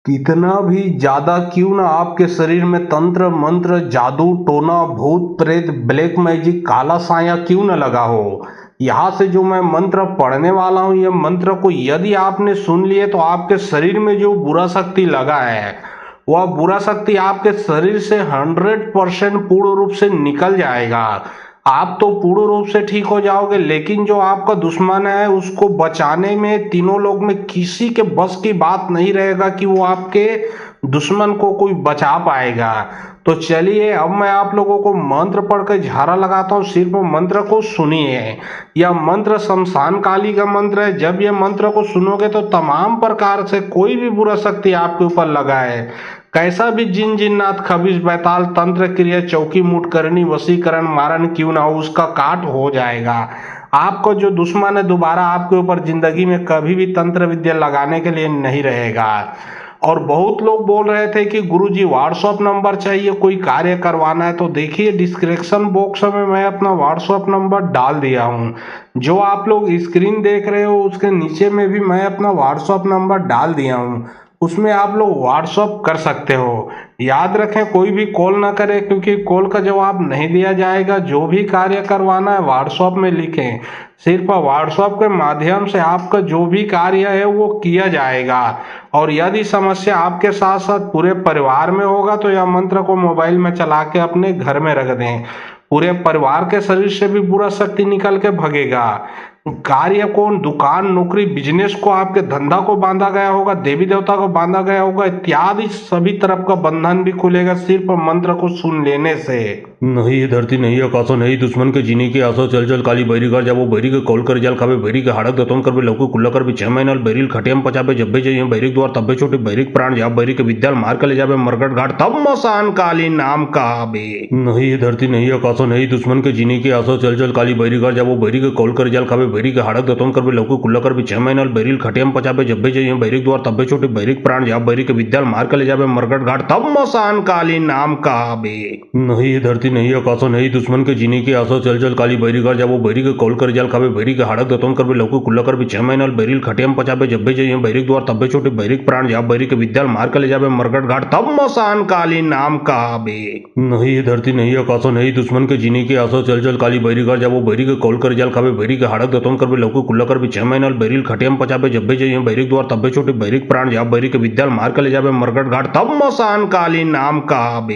कितना भी ज्यादा क्यों ना आपके शरीर में तंत्र मंत्र जादू टोना भूत प्रेत ब्लैक मैजिक काला साया क्यों न लगा हो। यहाँ से जो मैं मंत्र पढ़ने वाला हूँ, यह मंत्र को यदि आपने सुन लिए तो आपके शरीर में जो बुरा शक्ति लगा है वह बुरा शक्ति आपके शरीर से 100% पूर्ण रूप से निकल जाएगा। आप तो पूर्ण रूप से ठीक हो जाओगे, लेकिन जो आपका दुश्मन है उसको बचाने में तीनों लोग में किसी के बस की बात नहीं रहेगा कि वो आपके दुश्मन को कोई बचा पाएगा। तो चलिए अब मैं आप लोगों को मंत्र पढ़कर झाड़ा लगाता हूँ, सिर्फ मंत्र को सुनिए। यह मंत्र शमशान काली का मंत्र है। जब यह मंत्र को सुनोगे तो तमाम प्रकार से कोई भी बुरा शक्ति आपके ऊपर लगा है, कैसा भी जिन जिन्नात खबीज बैताल तंत्र क्रिया चौकी मुठ करनी वशीकरण मारण क्यों ना हो, उसका काट हो जाएगा। आपको जो दुश्मन है दोबारा आपके ऊपर जिंदगी में कभी भी तंत्र विद्या लगाने के लिए नहीं रहेगा। और बहुत लोग बोल रहे थे कि गुरुजी व्हाट्सएप नंबर चाहिए, कोई कार्य करवाना है, तो देखिए डिस्क्रिप्शन बॉक्स में मैं अपना व्हाट्सएप नंबर डाल दिया हूँ। जो आप लोग स्क्रीन देख रहे हो उसके नीचे में भी मैं अपना व्हाट्सएप नंबर डाल दिया हूँ, उसमें आप लोग व्हाट्सएप कर सकते हो। याद रखें कोई भी कॉल ना करें, क्योंकि कॉल का जवाब नहीं दिया जाएगा। जो भी कार्य करवाना है व्हाट्सएप में लिखें, सिर्फ व्हाट्सएप के माध्यम से आपका जो भी कार्य है वो किया जाएगा। और यदि समस्या आपके साथ साथ पूरे परिवार में होगा तो यह मंत्र को मोबाइल में चला के अपने घर में रख दें, पूरे परिवार के शरीर से भी बुरा शक्ति निकल के भगेगा। कार्य को, दुकान नौकरी बिजनेस को, आपके धंधा को बांधा गया होगा, देवी देवता को बांधा गया होगा, इत्यादि सभी तरफ का बंधन भी खुलेगा सिर्फ मंत्र को सुन लेने से। नहीं ये धरती नहीं आकाशो नहीं दुश्मन के जीने की आसो चल चल काली बैरी कर जाबो बैरी के कॉल कर जाल खावे बैरी के हाड़क दतों कर बे लौकु कुल्ला कर बे 6 महीना बैरील खटियम पचाबे जब्बे जाइए बैरिक द्वार तब्बे छोटे बैरिक प्राण जाब बैरी के विद्याल मार के ले जाबे मरगट घाट तब मसान काली नाम कहाबे। नहीं ये धरती नहीं आकाशो नहीं दुश्मन के जीने की आसो चल चल काली बैरी कर जाबो बैरी के कॉल कर जाल खावे बैरी के हाड़क दतों कर बे लौकु कुल्ला कर बे 6 महीना बैरील खटियम पचाबे जब्बे जाइए बैरिक द्वार तब्बे छोटे बैरिक प्राण जाब बैरी के विद्याल मार के ले जाबे मरगट घाट तब मसान काली नाम कहाबे। नहीं ये धरती नहीं आकाशो नहीं दुश्मन के जीने की आसो चल चल काली बैरी कर जाबो बैरी के कॉल कर जाल खावे बैरी के हाड़क दतों कर बे लौकु कुल्ला कर बे 6 महीना बैरील खटियम पचाबे जब्बे जाइए बैरिक द्वार तब्बे छोटे बैरिक प्राण जाब बैरी के विद्याल मार के ले जाबे मरगट घाट तब मसान काली नाम कहाबे। नहीं ये धरती नहीं आकाशो नहीं दुश्मन के जीने की आसो चल चल काली बैरी कर जाबो बैरी के कॉल कर जाल खावे बैरी के हाड़क दतों कर बे लौकु कुल्ला कर बे 6 महीना बैरील खटियम पचाबे जब्बे जाइए बैरिक द्वार तब्बे छोटे बैरिक प्राण जाब बैरी के विद्याल मार के ले जाबे मरगट घाट तब मसान काली नाम कहाबे।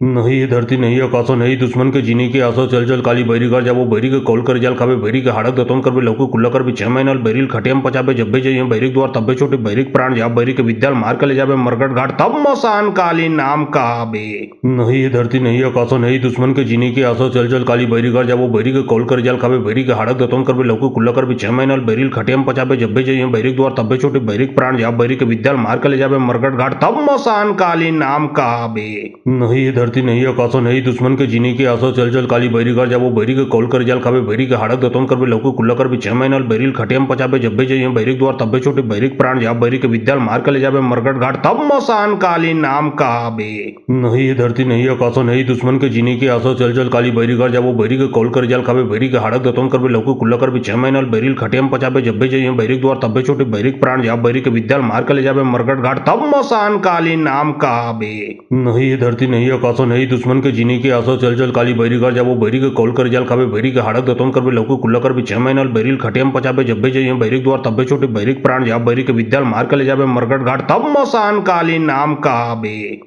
नहीं ये धरती नहीं आकाशो नहीं दुश्मन के जीने की आसो चल चल काली बैरी कर जाबो बैरी के कॉल कर जाल खावे बैरी के हाड़क दतों कर बे लौकु कुल्ला कर बे 6 महीना बैरील खटियम पचाबे जब्बे जाइए बैरिक द्वार तब्बे छोटे बैरिक प्राण जाब बैरी के विद्याल मार के ले जाबे मरगट घाट तब मसान काली नाम कहाबे। नहीं ये धरती नहीं आकाशो नहीं दुश्मन के जीने की आसो चल चल काली बैरी कर जाबो बैरी के कॉल कर जाल खावे बैरी के हाड़क दतों कर बे लौकु कुल्ला कर बे 6 महीना बैरील खटियम पचाबे जब्बे जाइए बैरिक द्वार तब्बे छोटे बैरिक प्राण जाब बैरी के विद्याल मार के ले जाबे मरगट घाट तब मसान काली नाम कहाबे। नहीं ये धरती नहीं आकाशो नहीं दुश्मन के जीने की आसो चल चल काली बैरी कर जाबो बैरी के कॉल कर जाल खावे बैरी के हाड़क दतों कर बे लौकु कुल्ला कर बे 6 महीना बैरील खटियम पचाबे जब्बे जाइए बैरिक द्वार तब्बे छोटे बैरिक प्राण जाब बैरी के विद्याल मार के ले जाबे मरगट घाट तब मसान काली नाम कहाबे। नहीं ये धरती नहीं आकाशो नहीं दुश्मन के जीने की आसो चल चल काली बैरी कर जाबो बैरी के कॉल कर जाल खावे बैरी के हाड़क दतों कर बे लौकु कुल्ला कर बे 6 महीना बैरील खटियम पचाबे जब्बे जाइए बैरिक द्वार तब्बे छोटे बैरिक प्राण जाब बैरी के विद्याल मार के ले जाबे मरगट घाट तब मसान काली नाम कहाबे। नहीं ये धरती नहीं आकाशो नहीं दुश्मन के जीने की आसो चल चल काली बैरी कर जाबो बैरी के कॉल कर जाल खावे बैरी के हाड़क दतों कर बे लौकु कुल्ला कर बे 6 महीना बैरील खटियम पचाबे जब्बे जाइए बैरिक द्वार तब्बे छोटे बैरिक प्राण जाब बैरी के विद्याल मार के ले जाबे मरगट घाट तब मसान काली नाम कहाबे।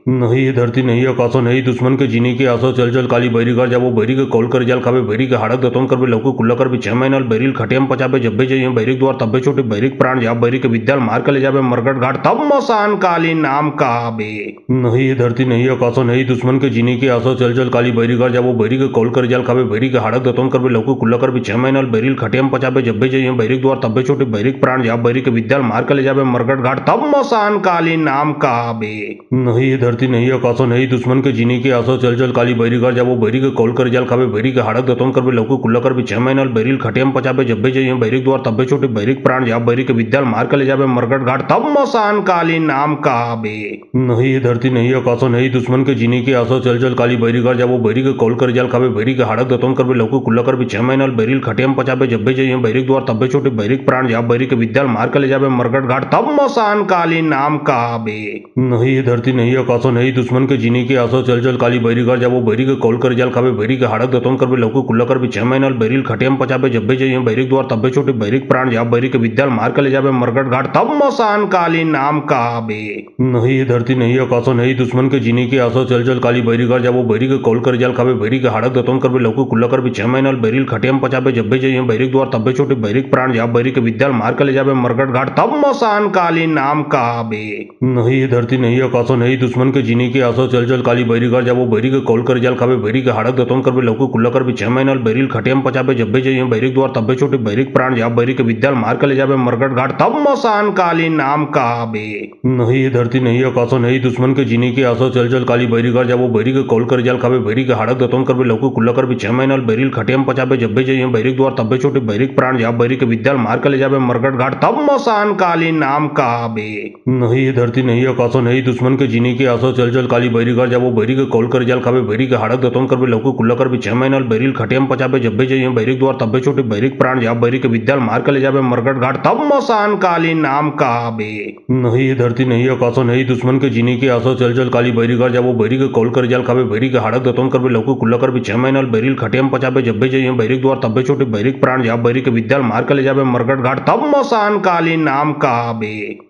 नहीं ये धरती नहीं आकाशो नहीं दुश्मन के जीने की आसो चल चल काली बैरी कर जाबो बैरी के कॉल कर जाल खावे बैरी के हाड़क दतों कर बे लौकु कुल्ला कर बे 6 महीना बैरील खटियम पचाबे जब्बे जाइए बैरिक द्वार तब्बे छोटे बैरिक प्राण जाब बैरी के विद्याल मार के ले जाबे मरगट घाट तब मसान काली नाम कहाबे। नहीं ये धरती नहीं आकाशो नहीं दुश्मन के जीने की आसो चल चल काली बैरी कर जाबो बैरी के कॉल कर जाल खावे बैरी के हाड़क दतों कर बे लौकु कुल्ला कर बे 6 महीना बैरील खटियम पचाबे जब्बे जाइए बैरिक द्वार तब्बे छोटे बैरिक प्राण जाब बैरी के विद्याल मार के ले जाबे मरगट घाट तब मसान काली नाम कहाबे। नहीं ये धरती नहीं आकाशो नहीं दुश्मन के जीने की आसो चल चल काली बैरी कर जाबो बैरी के कॉल कर जाल खावे बैरी के हाड़क दतों कर बे लौकु कुल्ला कर बे 6 महीना बैरील खटियम पचाबे जब्बे जाइए बैरिक द्वार तब्बे छोटे बैरिक प्राण जा बैरिक विद्याल मार के ले जाबे मरगट घाट तब मसान काली नाम कहाबे। नहीं ये धरती नहीं आकाशो नहीं दुश्मन के जीने की आसो चल चल काली बैरी घर जाबो बैरी के कॉल कर जाल खाबे बैरी के हाड़क दतोन करबे लौको कुल्ला करबे 6 महीना बैरिल खटियम पचाबे जब्बे जाइए बैरिक द्वार तब्बे छोटे बैरिक प्राण जा बैरी के विद्याल मार के ले जाबे मरगट घाट तब मसान काली नाम कहाबे। नहीं ये धरती नहीं आकाशो नहीं दुश्मन के जीने की आसो चल चल काली बैरी घर जाबो बैरी के कॉल कर जाल खाबे बैरी के हाड़क दतोन करबे लौको कुल्ला करबे 6 महीना बैरिल खटियम पचाबे जब्बे जाइए बैरिक द्वार तब्बे छोटे बैरिक प्राण जा बैरी के विद्याल मार के ले जाबे मरगट घाट तब मसान काली नाम कहाबे। नहीं ये धरती नहीं आकाशो नहीं दुश्मन के जीने की आसो चल चल काली बैरी घर जाबो बैरी के कॉल कर जाल खाबे बैरी के हाड़क दतोन करबे लौको कुल्ला करबे 6 महीना बैरिल खटियम पचाबे जब्बे जाइए बैरिक द्वार तब्बे छोटे बैरिक प्राण जा बैरी के विद्याल मार के ले जाबे मरगट घाट तब मसान काली नाम कहाबे। नहीं ये धरती नहीं आकाशो नहीं दुश्मन के जीने की आसो चल चल काली बैरी घर जाबो बैरी के कॉल कर जाल खाबे बैरी के हाड़क दतोन करबे लौको कुल्ला करबे 6 महीना बैरिल खटियम पचाबे जब्बे जाइए बैरिक द्वार तब्बे छोटे बैरिक प्राण जा बैरी के विद्याल मार के ले जाबे मरगट घाट तब मसान काली नाम कहाबे। नहीं ये धरती नहीं आकाशो नहीं दुश्मन के जीने की आसो चल चल काली बैरी घर जाबो बैरी के कॉल कर जाल खाबे बैरी के हाड़क दतोन करबे लौको कुल्ला करबे 6 महीना बैरिल खटियम पचाबे जब्बे जाइए बैरिक द्वार तब्बे छोटे बैरिक प्राण जा बैरी के विद्याल मार के ले जाबे मरगट घाट तब मसान काली नाम कहाबे। नहीं ये धरती नहीं आकाशो नहीं दुश्मन के जीने की आसो चल चल काली बैरी घर जाबो बैरी के कॉल कर जाल खाबे बैरी के हाड़क दतोन करबे लौको कुल्ला करबे 6 महीना बैरिल खटियम पचाबे जब्बे जाइए बैरिक द्वार तब्बे छोटे बैरिक प्राण जा बैरी के विद्याल मार के ले जाबे मरगट घाट तब मसान काली नाम कहाबे। नहीं ये धरती नहीं आकाशो नहीं दुश्मन के जीने की आसो चल चल काली बैरी घर जाबो बैरी के कॉल कर जाल खाबे बैरी के हाड़क दतोन करबे लौको कुल्ला करबे 6 महीना बैरिल खटियम पचाबे जब्बे जाइए बैरिक द्वार तब्बे छोटे बैरिक प्राण जा बैरी के विद्याल मार के ले जाबे मरगट घाट तब मसान काली नाम कहाबे।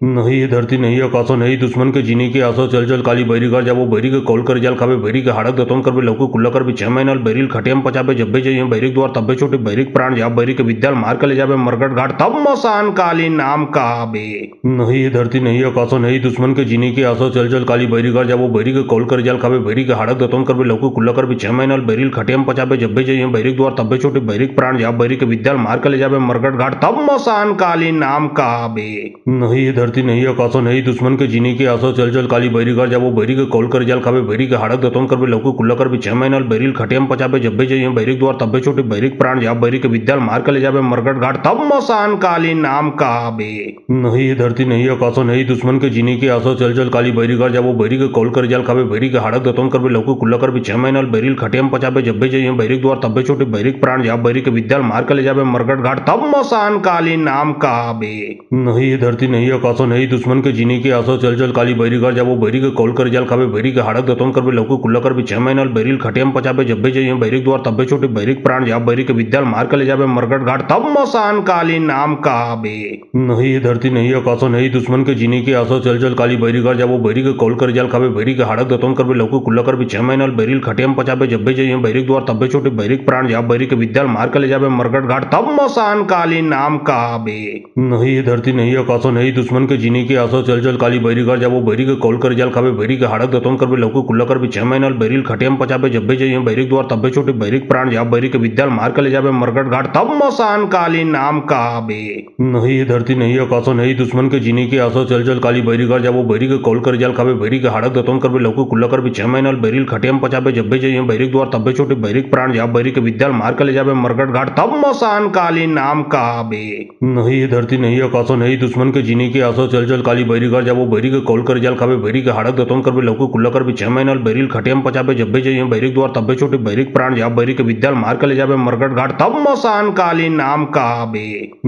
नहीं ये धरती नहीं आकाशो नहीं दुश्मन के जीने की आसो चल चल काली बैरी घर जाबो बैरी के कॉल कर जाल खाबे बैरी के हाड़क दतोन करबे लौको कुल्ला करबे 6 महीना बैरिल खटियम पचाबे जब्बे जाइए बैरिक द्वार तब्बे छोटे बैरिक प्राण जा बैरी के विद्याल मार के ले जाबे मरगट घाट तब मसान काली नाम कहाबे। नहीं ये धरती नहीं आकाशो नहीं दुश्मन के जीने की आसो चल चल काली बैरी घर जाबो बैरी के कॉल कर जाल खाबे बैरी के हाड़क दतोन करबे लौको कुल्ला करबे 6 महीना बैरिल खटियम पचाबे जब्बे जाइए बैरिक द्वार तब्बे छोटे बैरिक प्राण जा बैरी के विद्याल मार के ले जाबे मरगट घाट तब मसान काली नाम कहाबे। नहीं ये धरती नहीं आकाशो नहीं दुश्मन के जीने की आसो चल चल काली बैरी घर जाबो बैरी के कॉल कर जाल खाबे बैरी के हाड़क दतोन करबे लौको कुल्ला करबे 6 महीना बैरिल खटियम पचाबे जब्बे जाइए बैरिक द्वार तब्बे छोटे बैरिक प्राण जा बैरी के विद्याल मार के ले जाबे मरगट घाट तब मसान काली नाम कहाबे। नहीं ये धरती नहीं आकाशो नहीं दुश्मन के जीने की आसो चल चल काली बैरी घर जाबो बैरी के कॉल कर जाल खाबे बैरी के हाड़क दतोन करबे लौको कुल्ला करबे 6 महीना बैरिल खटियम पचाबे जब्बे जाइए बैरिक द्वार तब्बे छोटे बैरिक प्राण जा बैरी के विद्याल मार के ले जाबे मरगट घाट तब मसान काली नाम कहाबे। नहीं ये धरती नहीं आकाशो नहीं दुश्मन के जीने की आसो चल चल काली बैरी घर जाबो बैरी के कॉल कर जाल खाबे बैरी के हाड़क दतोन करबे लौको कुल्ला करबे 6 महीना बैरिल खटियम पचाबे जब्बे जाइए बैरिक द्वार तब्बे छोटे बैरिक प्राण जा बैरी के विद्याल मार के ले जाबे मरगट घाट तब मसान काली नाम कहाबे। नहीं ये धरती नहीं आकाशो नहीं दुश्मन के जीने की आसो चल चल काली बैरी घर जाबो बैरी के कॉल कर जाल खाबे बैरी के हाड़क दतोन करबे लौको कुल्ला करबे 6 महीना बैरिल खटियम पचाबे जब्बे जाइए बैरिक द्वार तब्बे छोटे बैरिक प्राण जा बैरी के विद्याल मार के ले जाबे मरगट घाट तब मसान काली नाम कहाबे। नहीं ये धरती नहीं आकाशो नहीं दुश्मन के जीने की आसो चल चल काली बैरी घर जाबो बैरी के कॉल कर जाल खाबे बैरी के हाड़क दतोन करबे लौको कुल्ला करबे 6 महीना बैरिल खटियम पचाबे जब्बे जाइए बैरिक द्वार तब्बे छोटे बैरिक प्राण जा बैरी के विद्याल मार के ले जाबे मरगट घाट तब मसान काली नाम कहाबे। नहीं ये धरती नहीं आकाशो नहीं दुश्मन के जीने की आसो चल चल काली बैरी घर जाबो बैरी के कॉल कर जाल खाबे बैरी के हाड़क दतोन करबे लौको कुल्ला करबे 6 महीना बैरिल खटियम पचाबे जब्बे जाइए बैरिक द्वार तब्बे छोटे बैरिक प्राण जा बैरी के विद्याल मार के ले जाबे मरगट घाट तब मसान काली नाम कहाबे। नहीं ये धरती नहीं आकाशो नहीं दुश्मन के जीने की आसो चल चल काली बैरी घर जाबो बैरी के कॉल कर जाल खाबे बैरी के हाड़क दतोन करबे लौको कुल्ला करबे 6 महीना बैरिल खटियम पचाबे जब्बे जाइए बैरिक द्वार तब्बे छोटे बैरिक प्राण जा बैरी के विद्याल मार के ले जाबे मरगट घाट तब मसान काली नाम कहाबे।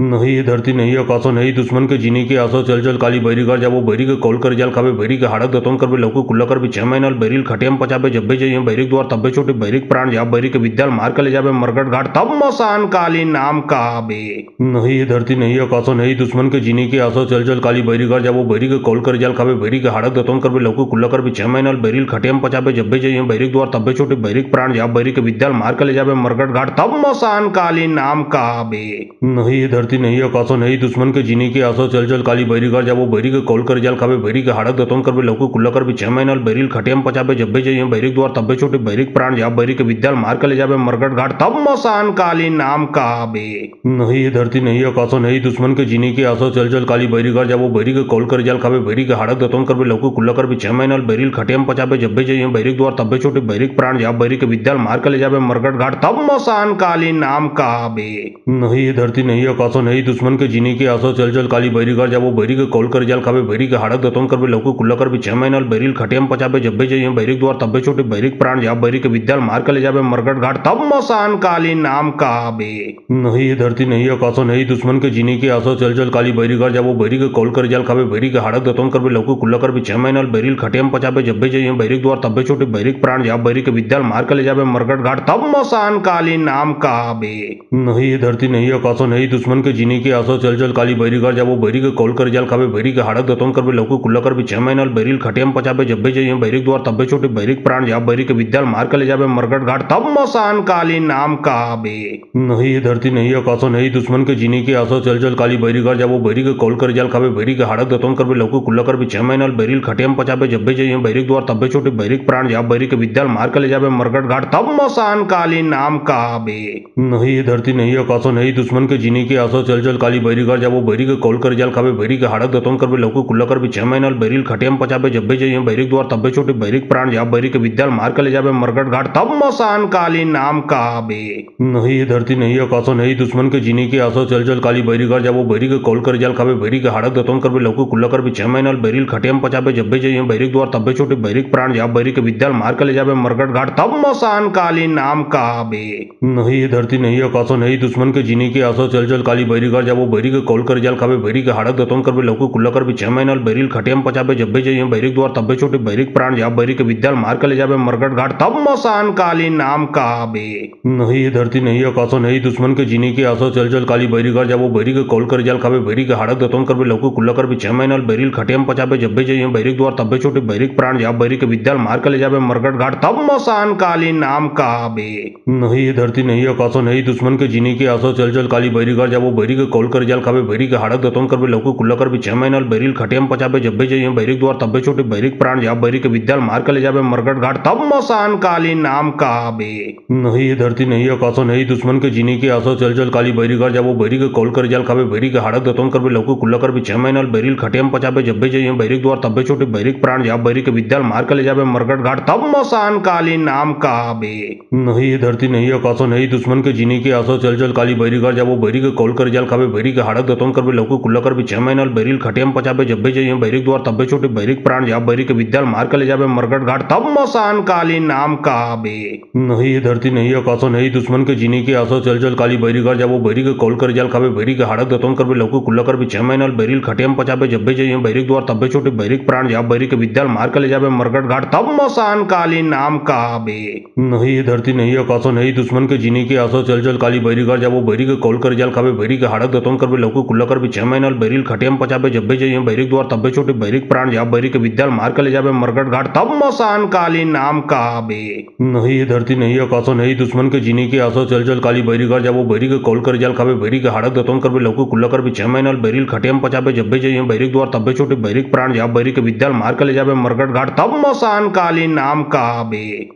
नहीं ये धरती नहीं आकाशो नहीं दुश्मन के जीने की आसो चल चल काली बैरी घर जाबो बैरी के कॉल कर जाल खाबे बैरी के हाड़क दतोन करबे लौको कुल्ला करबे 6 महीना बैरिल खटियम पचाबे जब्बे जाइए बैरिक द्वार तब्बे छोटे बैरिक प्राण जा बैरी के विद्याल मार के ले जाबे मरगट घाट तब मसान काली नाम कहाबे। नहीं ये धरती नहीं आकाशो नहीं दुश्मन के जीने की आसो चल चल काली बैरी घर जाबो बैरी के कॉल कर जाल खाबे बैरी के हाड़क दतोन करबे लौको कुल्ला करबे 6 महीना बैरिल खटियम पचाबे जब्बे जाइए बैरिक द्वार तब्बे छोटे बैरिक प्राण जा बैरी के विद्याल मार के ले जाबे मरगट घाट तब मसान काली नाम कहाबे। नहीं ये धरती नहीं आकाशो नहीं दुश्मन के जीने की आसो चल चल काली बैरी घर जाबो बैरी के कॉल कर जाल खाबे बैरी के हाड़क दतोन करबे लौको कुल्ला करबे 6 महीना बैरिल खटियम पचाबे जब्बे जाइए बैरिक द्वार तब्बे छोटे बैरिक प्राण जा बैरी के विद्याल मार के ले जाबे मरगट घाट तब मसान काली नाम कहाबे। नहीं ये धरती नहीं आकाशो नहीं दुश्मन के जीने की आसो चल चल काली बैरी घर जाबो बैरी के कॉल कर जाल खाबे बैरी के हाड़क दतोन करबे लौको कुल्ला करबे 6 महीना बैरिल खटियम पचाबे जब्बे जाइए बैरिक द्वार तब्बे छोटे बैरिक प्राण जा बैरी के विद्याल मार के ले जाबे मरगट घाट तब मसान काली नाम कहाबे। नहीं ये धरती नहीं आकाशो नहीं दुश्मन के जीने की आसो चल चल काली बैरी कर जाबो बैरी के कॉल कर जाल खाबे बैरी के हाड़क दतोन करबे लौको कुल्ला करबे 6 महीना बैरिल खटियम पचाबे जब्बे जइयो बैरिक द्वार तब्बे छोटे बैरिक प्राण जा बैरी के विद्याल मार के ले जाबे मरगट घाट तब मसान काली नाम कहाबे। नहीं ये धरती नहीं आकाशो नहीं दुश्मन के जीने की आसो चल चल काली बैरी कर जाबो बैरी के कॉल कर जाल खाबे बैरी के हाड़क दतोन करबे लौको कुल्ला करबे 6 महीना बैरिल खटियम पचाबे जब्बे जइयो बैरिक द्वार तब्बे छोटे बैरिक प्राण जा बैरी के विद्याल मार के ले जाबे मरगट घाट तब मसान काली नाम कहाबे। नहीं ये धरती नहीं आकाशो नहीं दुश्मन के जीने की आसो चल चल काली बैरी कर जाबो बैरी के कॉल कर जाल खाबे बैरी के हाड़क दतोन करबे लौको कुल्ला करबे 6 महीना बैरिल खटियम पचाबे जब्बे जइयो बैरिक द्वार तब्बे छोटे बैरिक प्राण जा बैरी के विद्याल मार के ले जाबे मरगट घाट तब मसान काली नाम कहाबे। नहीं ये धरती नहीं आकाशो नहीं दुश्मन के जीने की आसो चल चल काली बैरी कर जाबो बैरी के कॉल कर जाल खाबे बैरी के हाड़क दतोन करबे लौको कुल्ला करबे 6 महीना बैरिल खटियम पचाबे जब्बे जइयो बैरिक द्वार तब्बे छोटे बैरिक प्राण जा बैरी के विद्याल मार के ले जाबे मरगट घाट तब मसान काली नाम कहाबे। नहीं ये धरती नहीं आकाशो नहीं दुश्मन के जीने की आसो चल चल काली बैरी कर जाबो बैरी के कॉल कर जाल खाबे बैरी के हाड़क दतोन करबे लौको कुल्ला करबे 6 महीना बैरिल खटियम पचाबे जब्बे जइयो बैरिक द्वार तब्बे छोटे बैरिक प्राण जा बैरी के विद्याल मार के ले जाबे मरगट घाट तब मसान काली नाम कहाबे। नहीं ये धरती नहीं आकाशो नहीं दुश्मन के जीने की आसो चल चल काली बैरी कर जाबो बैरी के कॉल कर जाल खाबे बैरी के हाड़क दतोन करबे लौको कुल्ला करबे 6 महीना बैरिल खटियम पचाबे जब्बे जइयो बैरिक द्वार तब्बे छोटे बैरिक प्राण जा बैरी के विद्याल मार के ले जाबे मरगट घाट तब मसान काली नाम कहाबे। नहीं ये धरती नहीं आकाशो नहीं दुश्मन के जीने की आसो चल चल काली बैरी कर जाबो बैरी के कॉल कर जाल खाबे बैरी के हाड़क दतोन करबे लौको कुल्ला करबे 6 महीना बैरिल खटियम पचाबे जब्बे जइयो बैरिक द्वार तब्बे छोटे बैरिक प्राण जा बैरी के विद्याल मार के ले जाबे मरगट घाट तब मसान काली नाम कहाबे। नहीं ये धरती नहीं आकाशो नहीं दुश्मन के जीने की आसो चल चल काली बैरी कर जाबो बैरी के कॉल कर जाल खाबे बैरी के हाड़क दतोन करबे लौको कुल्ला करबे 6 महीना बैरिल खटियम पचाबे जब्बे जइयो बैरिक द्वार तब्बे छोटे बैरिक प्राण जा बैरी के विद्याल मार के ले जाबे मरगट घाट तब मसान काली नाम कहाबे। नहीं ये धरती नहीं आकाशो नहीं दुश्मन के जीने की आसो चल चल काली बैरी कर जाबो बैरी के कॉल कर जाल खाबे बैरी के हाड़क दतोन करबे लौको कुल्ला करबे 6 महीना बैरिल खटियम पचाबे जब्बे जइयो बैरिक द्वार तब्बे छोटे बैरिक प्राण जा बैरी के विद्याल मार के ले जाबे मरगट घाट तब मसान काली नाम कहाबे। नहीं ये धरती नहीं आकाशो नहीं दुश्मन के जीने की आसो चल चल काली बैरी कर जाबो बैरी के कॉल कर जाल खाबे बैरी के हाड़क दतोन करबे लौको कुल्ला करबे 6 महीना बैरिल खटियम पचाबे जब्बे जइयो बैरिक द्वार तब्बे छोटे बैरिक प्राण जा बैरी के विद्याल मार के ले जाबे मरगट घाट तब मसान काली नाम कहाबे। नहीं ये धरती नहीं आकाशो नहीं दुश्मन के जीने की आसो चल चल काली बैरी कर जाबो बैरी के कॉल कर जाल खाबे बैरी के हाड़क दतोन करबे लौको कुल्ला करबे 6 महीना बैरिल खटियम पचाबे जब्बे जइयो बैरिक द्वार तब्बे छोटे बैरिक प्राण जा बैरी के विद्याल मार के ले जाबे मरगट घाट तब मसान काली नाम कहाबे। नहीं ये धरती नहीं आकाशो नहीं दुश्मन के जीने की आसो चल चल काली बैरी कर जाबो बैरी के कॉल कर जाल खाबे बैरी के हाड़क दतोन करबे लौको कुल्ला करबे 6 महीना बैरिल खटियम पचाबे जब्बे जइयो बैरिक द्वार तब्बे छोटे बैरिक प्राण जा बैरी के विद्याल मार के ले जाबे मरगट घाट तब मसान काली नाम कहाबे। नहीं ये धरती नहीं आकाशो नहीं दुश्मन के जीने की आसो चल चल काली बैरी कर जाबो बैरी के कॉल कर जाल खाबे बैरी के हाड़क दतोन करबे लौको कुल्ला करबे 6 महीना बैरिल खटियम पचाबे जब्बे जइयो बैरिक द्वार तब्बे छोटे बैरिक प्राण जा बैरी के विद्याल मार के ले जाबे मरगट घाट तब मसान काली नाम कहाबे। नहीं ये धरती नहीं आकाशो नहीं दुश्मन के जीने की आसो चल चल काली बैरी कर जाबो बैरी के कॉल कर जाल खाबे बैरी के हाड़क दतोन करबे लौको कुल्ला करबे 6 महीना बैरिल खटियम पचाबे जब्बे जइयो बैरिक द्वार तब्बे छोटे बैरिक प्राण जा बैरी के विद्याल मार के ले जाबे मरगट घाट तब मसान काली नाम कहाबे।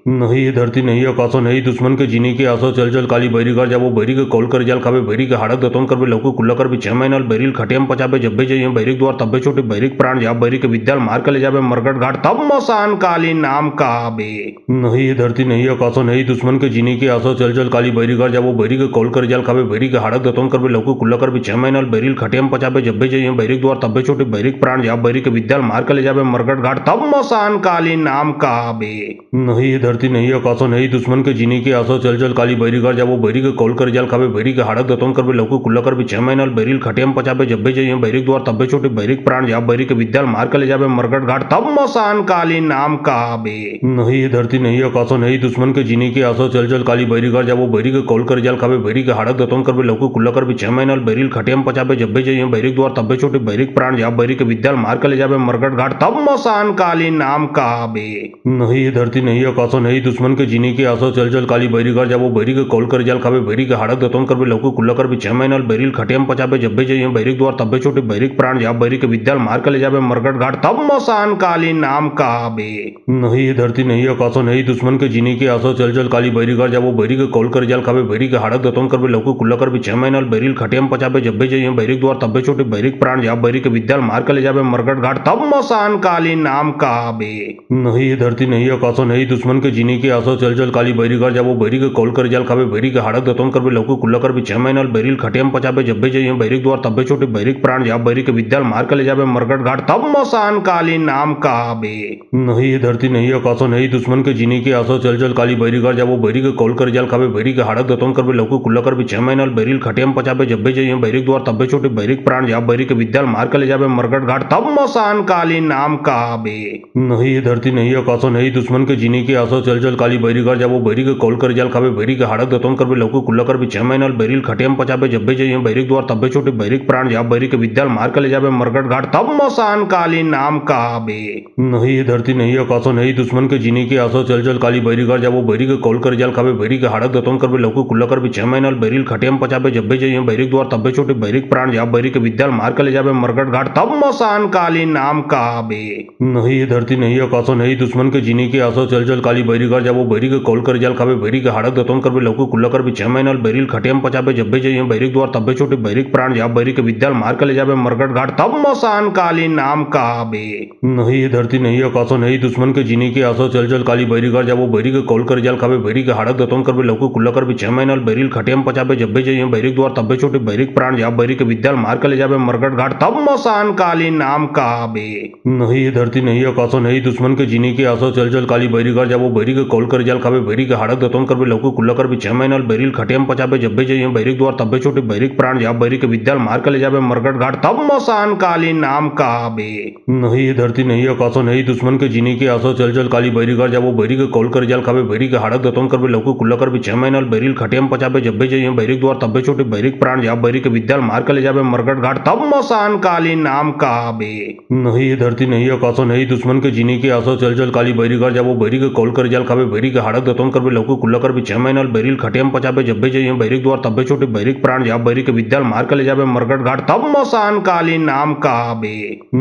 नहीं ये धरती नहीं आकाशो नहीं दुश्मन के जीने की आसो चल चल काली बैरी कर जाबो बैरी के कॉल कर जाल खाबे बैरी के हाड़क दतोन करबे लौको कुल्ला करबे 6 महीना बैरिल खटियम पचाबे जब्बे जइयो बैरिक द्वार तब्बे छोटे बैरिक प्राण जा बैरी के विद्याल मार के ले जाबे मरगट घाट तब मसान काली नाम कहाबे। नहीं ये धरती नहीं आकाशो नहीं दुश्मन के जीने की आसो चल चल काली बैरी कर जाबो बैरी के कॉल कर जाल खाबे बैरी के हाड़क दतोन करबे लौको कुल्ला करबे 6 महीना बैरिल खटियम पचाबे जब्बे जइयो बैरिक द्वार तब्बे छोटे बैरिक प्राण जा बैरी के विद्याल मार के ले जाबे मरगट घाट तब मसान काली नाम कहाबे। नहीं ये धरती नहीं आकाशो नहीं दुश्मन के जीने की आसो चल चल काली बैरी कर जाबो बैरी के कॉल कर जाल खाबे बैरी के हाड़क दतोन करबे लौको कुल्ला करबे 6 महीना बैरिल खटियम पचाबे जब्बे जइयो बैरिक द्वार तब्बे छोटे बैरिक प्राण जा बैरी के विद्याल मार के ले जाबे मरगट घाट तब मसान काली नाम कहाबे। नहीं ये धरती नहीं आकाशो नहीं दुश्मन के जीने की आसो चल चल काली बैरी कर जाबो बैरी के कॉल कर जाल खाबे बैरी के हाड़क दतोन करबे लौको कुल्ला करबे 6 महीना बैरिल खटियम पचाबे जब्बे जइयो बैरिक द्वार तब्बे छोटे बैरिक प्राण जा बैरी के विद्याल मार के ले जाबे मरगट घाट तब मसान काली नाम कहाबे। नहीं ये धरती नहीं आकाशो नहीं दुश्मन के जीने की आसो चल चल काली बैरी कर जाबो बैरी के कॉल कर जाल खाबे बैरी के हाड़क दतोन करबे लौको कुल्ला करबे 6 महीना बैरिल खटियम पचाबे जब्बे जइयो बैरिक द्वार तब्बे छोटे बैरिक प्राण जा बैरी के विद्याल मार के ले जाबे मरगट घाट तब मसान काली नाम कहाबे। नहीं ये धरती नहीं आकाशो नहीं दुश्मन के जीने की आसो चल चल काली बैरी कर जाबो बैरी के कॉल कर जाल खाबे बैरी के हाड़क दतोन करबे लौको कुल्ला करबे 6 महीना बैरिल खटियम पचाबे जब्बे जइयो बैरिक द्वार तब्बे छोटे बैरिक प्राण जा बैरी के विद्याल मार के ले जाबे मरगट घाट तब मसान काली नाम कहाबे। नहीं ये धरती नहीं आकाशो नहीं दुश्मन के जीने की आसो चल चल काली बैरी कर जाबो बैरी के कॉल कर जाल खाबे बैरी के हाड़क दतोन करबे लौको कुल्ला कर भी 6 महीना बैरिल खटियम पचाबे जब भी जाइए बैरिक द्वार तब्बे छोटे बैरिक प्राण जा बैरिक विद्याल मार के ले जाबे मरगट घाट तब मसान काली नाम कहाबे। नहीं ये धरती नहीं आकाशो नहीं दुश्मन के जीने की आसो चल चल काली बैरी घर जाबो बैरी के कॉल कर जाल खाबे बैरी के हाड़क दतों कर भी लौको कुल्ला कर भी 6 महीना बैरिल खटियम पचाबे जब भी जाइए बैरिक द्वार तब्बे छोटे बैरिक प्राण जा बैरिक विद्याल मार के ले जाबे मरगट घाट तब मसान काली नाम कहाबे। नहीं ये धरती नहीं आकाशो नहीं दुश्मन के जीने की आसो चल चल काली बैरी घर जाबो बैरी के कॉल कर जाल खाबे बैरी के हाड़क दतों कर भी लौको कुल्ला कर भी 6 महीना बैरिल खटियम पचाबे जब भी जाइए बैरिक द्वार तब्बे छोटे बैरिक प्राण जा बैरिक विद्याल मार के ले जाबे मरगट घाट तब मसान काली नाम कहाबे। नहीं ये धरती नहीं आकाशो नहीं दुश्मन के जीने की आसो चल चल काली बैरी घर जाबो बैरी के कॉल कर जाल खाबे बैरी के हाड़क दतों कर भी लौको कुल्ला कर भी 6 महीना बैरिल खटियम पचाबे जब भी जाइए बैरिक द्वार तब्बे छोटे बैरिक प्राण जा बैरिक विद्याल मार के ले जाबे मरगट घाट तब मसान काली नाम कहाबे। नहीं ये धरती नहीं आकाशो नहीं दुश्मन के जीने की आसो चल चल काली बैरी घर जाबो बैरी के कॉल कर जाल खाबे बैरी के हाड़क दतों कर भी लौको कुल्ला कर भी 6 महीना बैरिल खटियम पचाबे जब भी जाइए बैरिक द्वार तब्बे छोटे बैरिक प्राण जा बैरिक विद्याल मार के ले जाबे मरगट घाट तब मसान काली नाम कहाबे। नहीं ये धरती नहीं आकाशो नहीं दुश्मन के जीने की आसो चल चल काली बैरी घर जाबो बैरी के कॉल कर जाल खाबे बैरी के हाड़क दतों कर भी लौको कुल्ला कर भी 6 महीना बैरिल खटियम पचाबे जब भी जाइए बैरिक द्वार तब्बे छोटे बैरिक प्राण जा बैरिक विद्याल मार के ले जाबे मरगट घाट तब मसान काली नाम कहाबे। नहीं ये धरती नहीं आकाशो नहीं दुश्मन के जीने की आसो चल चल काली बैरी घर जाबो बैरी के कॉल कर जाल खाबे बैरी के हाड़क दतों कर भी लौको कुल्ला कर भी 6 महीना बैरिल खटियम पचाबे जब भी जाइए बैरिक द्वार तब्बे छोटे बैरिक प्राण जा बैरिक विद्याल मार के ले जाबे मरगट घाट तब मसान काली नाम कहाबे। नहीं ये धरती नहीं आकाशो नहीं दुश्मन के जीने की आसो चल चल काली बैरी घर जाबो बैरी के कॉल कर जाल खाबे बैरी के हाड़क दतों कर भी लौको कुल्ला कर भी 6 महीना बैरिल खटियम पचाबे जब भी जाइए बैरिक द्वार तब्बे छोटे बैरिक प्राण जा बैरिक विद्याल मार के ले जाबे मरगट घाट तब मसान काली नाम कहाबे। नहीं ये धरती नहीं आकाशो नहीं दुश्मन के जीने की आसो चल चल काली बैरी घर जाबो बैरी के कॉल कर जाल खाबे बैरी के हाड़क दतों कर भी लौको कुल्ला कर भी 6 महीना बैरिल खटियम पचाबे जब भी जाइए बैरिक द्वार तब्बे छोटे बैरिक प्राण जा बैरिक विद्याल मार के ले जाबे मरगट घाट तब मसान काली नाम कहाबे।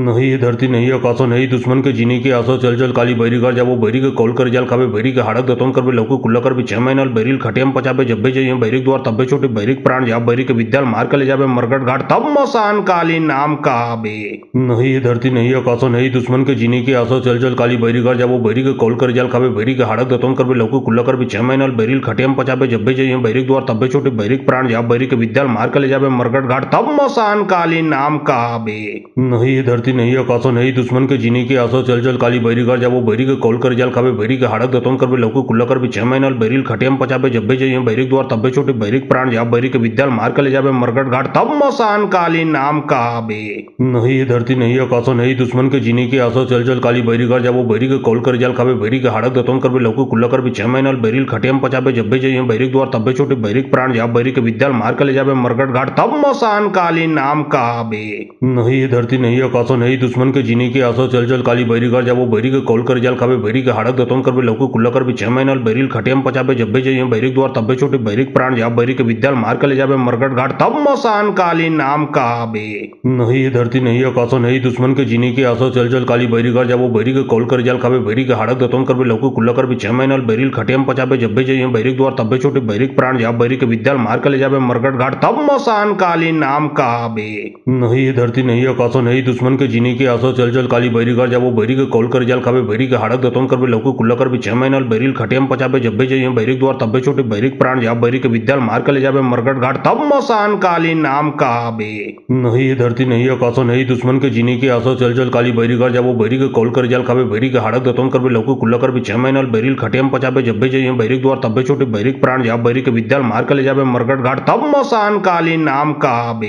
नहीं ये धरती नहीं आकाशो नहीं दुश्मन के जीने की आसो चल चल काली बैरी घर जाबो बैरी के कॉल कर जाल खाबे बैरी के हाड़क दतों कर भी लौको कुल्ला कर भी 6 महीना बैरिल खटियम पचाबे जब भी जाइए बैरिक द्वार तब्बे छोटे बैरिक प्राण जा बैरिक विद्याल मार के ले जाबे मरगट घाट तब मसान काली नाम कहाबे। नहीं ये धरती नहीं आकाशो नहीं दुश्मन के जीने की आसो चल चल काली बैरी घर जाबो बैरी के कॉल कर जाल खाबे बैरी के हाड़क दतों कर भी लौको कुल्ला कर भी 6 महीना बैरिल खटियम पचाबे जब भी जाइए बैरिक द्वार तब्बे छोटे बैरिक प्राण जा बैरिक विद्याल मार के ले जाबे मरगट घाट तब मसान काली नाम कहाबे। नहीं ये धरती नहीं आकाशो नहीं दुश्मन के जीने की आसो चल चल काली बैरी घर जाबो बैरी के कॉल कर जाल खाबे बैरी के हाड़क दतों कर भी लौको कुल्ला कर भी 6 महीना बैरिल खटियम पचाबे जब भी जाइए बैरिक द्वार तब्बे छोटे बैरिक प्राण जा बैरिक विद्याल मार के ले जाबे मरगट घाट तब मसान काली नाम कहाबे। नहीं ये धरती नहीं आकाशो नहीं दुश्मन के जीने की आसो चल चल काली बैरी घर जाबो बैरी के कॉल कर जाल खाबे बैरी के हाड़क दतों कर भी लौको कुल्ला कर भी 6 महीना बैरिल खटियम पचाबे जब भी जाइए बैरिक द्वार तब्बे छोटे बैरिक प्राण जा बैरिक विद्याल मार के ले जाबे मरगट घाट तब मसान काली नाम कहाबे। नहीं ये धरती नहीं आकाशो नहीं दुश्मन के जीने की आसो चल चल काली बैरी घर जाबो बैरी के कॉल कर जाल खाबे बैरी के हाड़क दतों कर भी लौको कुल्ला कर भी 6 महीना बैरिल खटियम पचाबे जब भी जाइए बैरिक द्वार तब्बे छोटे बैरिक प्राण जा बैरिक विद्याल मार के ले जाबे मरगट घाट तब मसान काली नाम कहाबे। नहीं ये धरती नहीं आकाशो नहीं दुश्मन के जीने की आसो चल चल काली बैरी घर जाबो बैरी के कॉल कर जाल खाबे बैरी के हाड़क दतों कर भी लौको कुल्ला कर भी 6 महीना बैरिल खटियम पचाबे जब भी जाइए बैरिक द्वार तब्बे छोटे बैरिक प्राण जा बैरिक विद्याल मार के ले जाबे मरगट घाट तब मसान काली नाम कहाबे। नहीं ये धरती नहीं आकाशो नहीं दुश्मन के जीने की आसो चल चल काली बैरी घर जाबो बैरी के कॉल कर जाल खाबे बैरी के हाड़क दतों कर भी लौको कुल्ला कर भी 6 महीना बैरिल खटियम पचाबे जब भी जाइए बैरिक द्वार तब्बे छोटे बैरिक प्राण जा बैरिक विद्याल मार के ले जाबे मरगट घाट तब मसान काली नाम कहाबे। नहीं ये धरती नहीं आकाशो नहीं दुश्मन के जीने की आसो चल चल काली बैरी घर जाबो बैरी के कॉल कर जाल खाबे बैरी के हाड़क दतों कर भी लौको कुल्ला कर भी 6 महीना बैरिल खटियम पचाबे जब भी जाइए बैरिक द्वार तब्बे छोटे बैरिक प्राण जा बैरिक विद्याल मार के ले जाबे मरगट घाट तब मसान काली नाम कहाबे।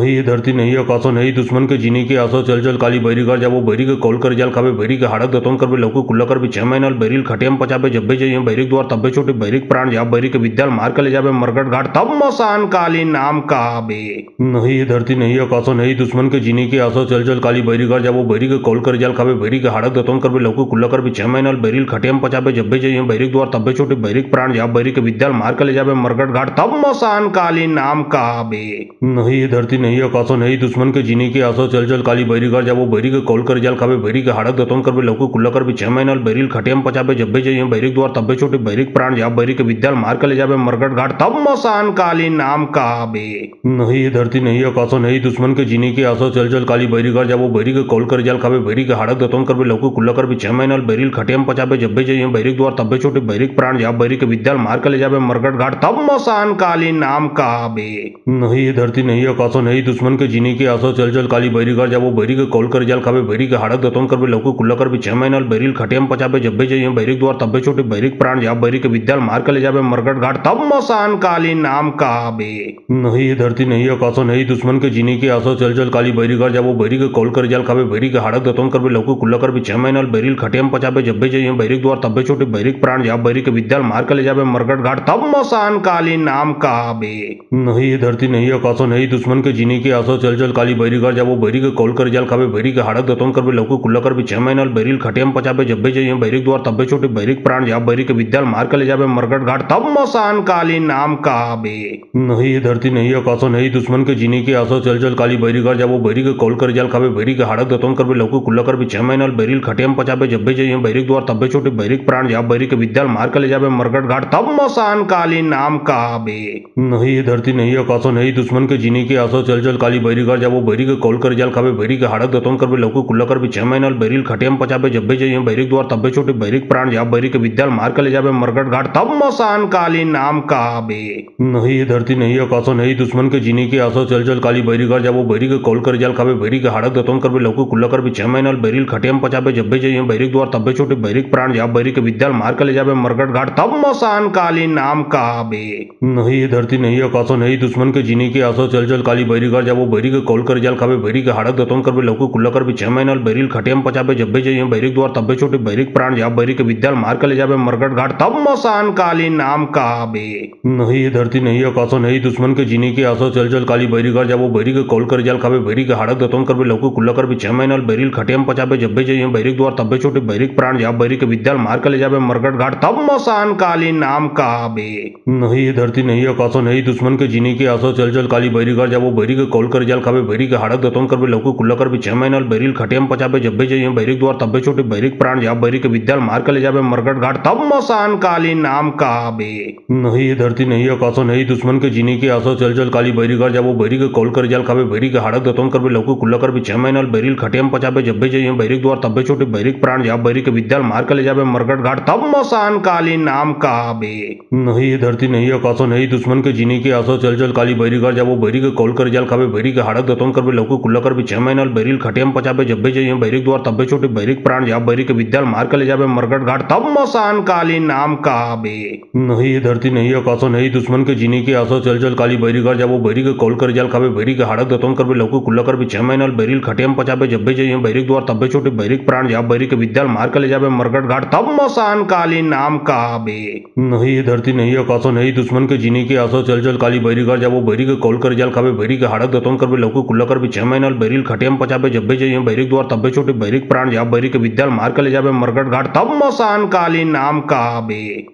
नहीं ये धरती नहीं आकाशो नहीं दुश्मन के जीने की आसो चल चल काली बैरी घर जाबो बैरी के कॉल कर जाल खाबे बैरी के हाड़क दतों कर भी लौको कुल्ला कर भी 6 महीना बैरिल खटियम पचाबे जब भी जाइए बैरिक द्वार तब्बे छोटे बैरिक प्राण जा बैरिक विद्याल मार के ले जाबे मरगट घाट तब मसान काली नाम कहाबे। नहीं ये धरती नहीं आकाशो नहीं दुश्मन के जीने की आसो चल चल काली बैरी घर जाबो बैरी के कॉल कर जाल खाबे बैरी के हाड़क दतों कर भी लौको कुल्ला कर भी 6 महीना बैरिल खटियम पचाबे जब भी जाइए बैरिक द्वार तब्बे छोटे बैरिक प्राण जा बैरिक विद्याल मार के ले जाबे मरगट घाट तब मसान काली नाम कहाबे। नहीं ये धरती नहीं आकाशो नहीं दुश्मन के जीने की आसो चल चल काली बैरी घर जाबो बैरी के कॉल कर जाल खाबे बैरी के हाड़क दतों कर भी लौको कुल्ला कर भी 6 महीना बैरिल खटियम पचाबे जब भी जाइए बैरिक द्वार तब्बे छोटे बैरिक प्राण जा बैरिक विद्याल मार के ले जाबे मरगट घाट तब मसान काली नाम कहाबे। नहीं ये धरती नहीं आकाशो नहीं दुश्मन के जीने की आसो चल चल काली बैरी घर जाबो बैरी के कॉल कर जाल खाबे बैरी के हाड़क दतों कर भी लौको कुल्ला कर भी 6 महीना बैरिल खटियम पचाबे जब भी जाइए बैरिक द्वार तब्बे छोटे बैरिक प्राण जा बैरिक विद्याल मार के ले जाबे मरगट घाट तब मसान कालीन नाम कहावे। नहीं ये धरती नहीं आकाशो नहीं दुश्मन के जीने की आसो चल चल काली बैरी कर जाबो बैरी के कॉल कर जाल खावे बैरी के हाड़क दतोन करबे लौको कुल्ला करबे 6 महीनाल बैरील खटियम पचाबे जब्बे जाइए बैरिक द्वार तब्बे छोटे बैरिक प्राण जा बैरी के विद्याल मार के ले जाबे मरगट घाट तब मसान कालीन नाम कहावे। नहीं ये धरती नहीं आकाशो नहीं दुश्मन के जीने की आसो चल चल काली बैरी कर जाबो बैरी के कॉल कर जाल खावे बैरी के हाड़क दतोन करबे लौको कुल्ला करबे 6 महीनाल बैरील खटियम पचाबे जब्बे जाइए बैरिक द्वार तब्बे छोटे बैरिक प्राण जा बैरी के विद्याल मार के ले जाबे मरगट घाट तब मसान कालीन नाम कहावे। नहीं ये धरती नहीं आकाशो नहीं दुश्मन के जीने की आसो चल चल काली बैरी कर जाबो बैरी के कॉल कर जाल खावे बैरी के हाड़क दतोन करबे लौको कुल्ला करबे 6 महीनाल बैरील खटियम पचाबे जब्बे जाइए बैरिक द्वार तब्बे छोटे बैरिक प्राण जा बैरी के विद्याल मार के ले जाबे मरगट घाट तब मसान कालीन नाम कहावे। नहीं ये धरती नहीं आकाशो नहीं दुश्मन के जीने की आसो चल चल काली बैरी कर जाबो बैरी के कॉल कर जाल खावे बैरी के हाड़क दतोन करबे लौको कुल्ला करबे 6 महीनाल बैरील खटियम पचाबे जब्बे जाइए बैरिक द्वार तब्बे छोटे बैरिक प्राण जा बैरी के विद्याल मार के ले जाबे मरगट घाट तब मसान कालीन नाम कहावे। नहीं ये धरती नहीं आकाशो नहीं दुश्मन के जीने की आसो चल चल काली बैरी कर जाबो बैरी के कॉल कर जाल खावे बैरी के हाड़क दतोन करबे लौको कुल्ला करबे 6 महीनाल बैरील खटियम पचाबे जब्बे जाइए बैरिक द्वार तब्बे छोटे बैरिक प्राण जा बैरी के विद्याल मार के ले जाबे मरगट घाट तब मसान कालीन नाम कहावे। नहीं ये धरती नहीं आकाशो नहीं दुश्मन के जीने की आसो चल चल काली बैरी कर जाबो बैरी के कॉल कर जाल खावे बैरी के हाड़क दतोन करबे लौको कुल्ला करबे 6 महीनाल बैरील खटियम पचाबे जब्बे जाइए बैरिक द्वार तब्बे छोटे बैरिक प्राण जा बैरी के विद्याल मार के ले जाबे मरगट घाट तब मसान कालीन नाम कहावे। नहीं ये धरती नहीं आकाशो नहीं दुश्मन के जीने की आसो चल चल काली बैरी कर जाबो बैरी के कॉल कर जाल खावे बैरी के हाड़क दतोन करबे लौको कुल्ला करबे 6 महीनाल बैरील खटियम पचाबे जब्बे जाइए बैरिक द्वार तब्बे छोटे बैरिक प्राण जा बैरी के विद्याल मार के ले जाबे मरगट घाट तब मसान कालीन नाम कहावे। नहीं ये धरती नहीं आकाशो नहीं दुश्मन के जीने की आसो चल चल काली बैरी कर जाबो बैरी के कॉल कर जाल खावे बैरी के हाड़क दतोन करबे लौको कुल्ला करबे 6 महीनाल बैरील खटियम पचाबे जब्बे जाइए बैरिक द्वार तब्बे छोटे बैरिक प्राण जा बैरी के विद्याल मार के ले जाबे मरगट घाट तब मसान कालीन नाम कहावे। नहीं ये धरती नहीं आकाशो नहीं दुश्मन के जीने की आसो चल चल काली बैरी कर जाबो बैरी के कॉल कर जाल खावे बैरी के हाड़क दतोन करबे लौको कुल्ला करबे 6 महीनाल बैरील खटियम पचाबे जब्बे जाइए बैरिक द्वार तब्बे छोटे बैरिक प्राण जा बैरी के विद्याल मार के ले जाबे मरगट घाट तब मसान कालीन नाम कहावे। नहीं ये धरती नहीं आकाशो नहीं दुश्मन के जीने की आसो चल चल काली बैरी कर जाबो बैरी के कॉल कर जाल खावे बैरी के हाड़क दतोन करबे लौको कुल्ला करबे 6 महीनाल बैरील खटियम पचाबे जब्बे जाइए बैरिक द्वार तब्बे छोटे बैरिक प्राण जा बैरी के विद्याल मार के ले जाबे मरगट घाट तब मसान कालीन नाम कहावे। नहीं ये धरती नहीं आकाशो नहीं दुश्मन के जीने की आसो चल चल काली बैरी कर जाबो बैरी के कॉल कर जाल खावे बैरी के हाड़क दतोन करबे लौको कुल्ला करबे 6 महीनाल बैरील खटियम पचाबे जब्बे जाइए बैरिक द्वार तब्बे छोटे बैरिक प्राण जा बैरी के विद्याल मार के ले जाबे मरगट घाट तब मसान कालीन नाम कहावे। नहीं ये धरती नहीं आकाशो नहीं दुश्मन के जीने की आसो चल चल काली बैरी कर जाबो बैरी के कॉल कर जाल खावे बैरी के हाड़क दतोन करबे लौको कुल्ला करबे 6 महीनाल बैरील खटियम पचाबे जब्बे जाइए बैरिक द्वार तब्बे छोटे बैरिक प्राण जा बैरी के विद्याल मार के ले जाबे मरगट घाट तब मसान कालीन नाम कहावे। नहीं ये धरती नहीं आकाशो नहीं दुश्मन के जीने की आसो चल चल काली बैरी कर जाबो बैरी के कॉल कर जाल खावे बैरी के हाड़क दतोन करबे लौको कुल्ला करबे 6 महीनाल बैरील खटियम पचाबे जब्बे जाइए बैरिक द्वार तब्बे छोटे बैरिक प्राण जा बैरी के विद्याल मार के ले जाबे मरगट घाट तब मसान कालीन नाम कहावे।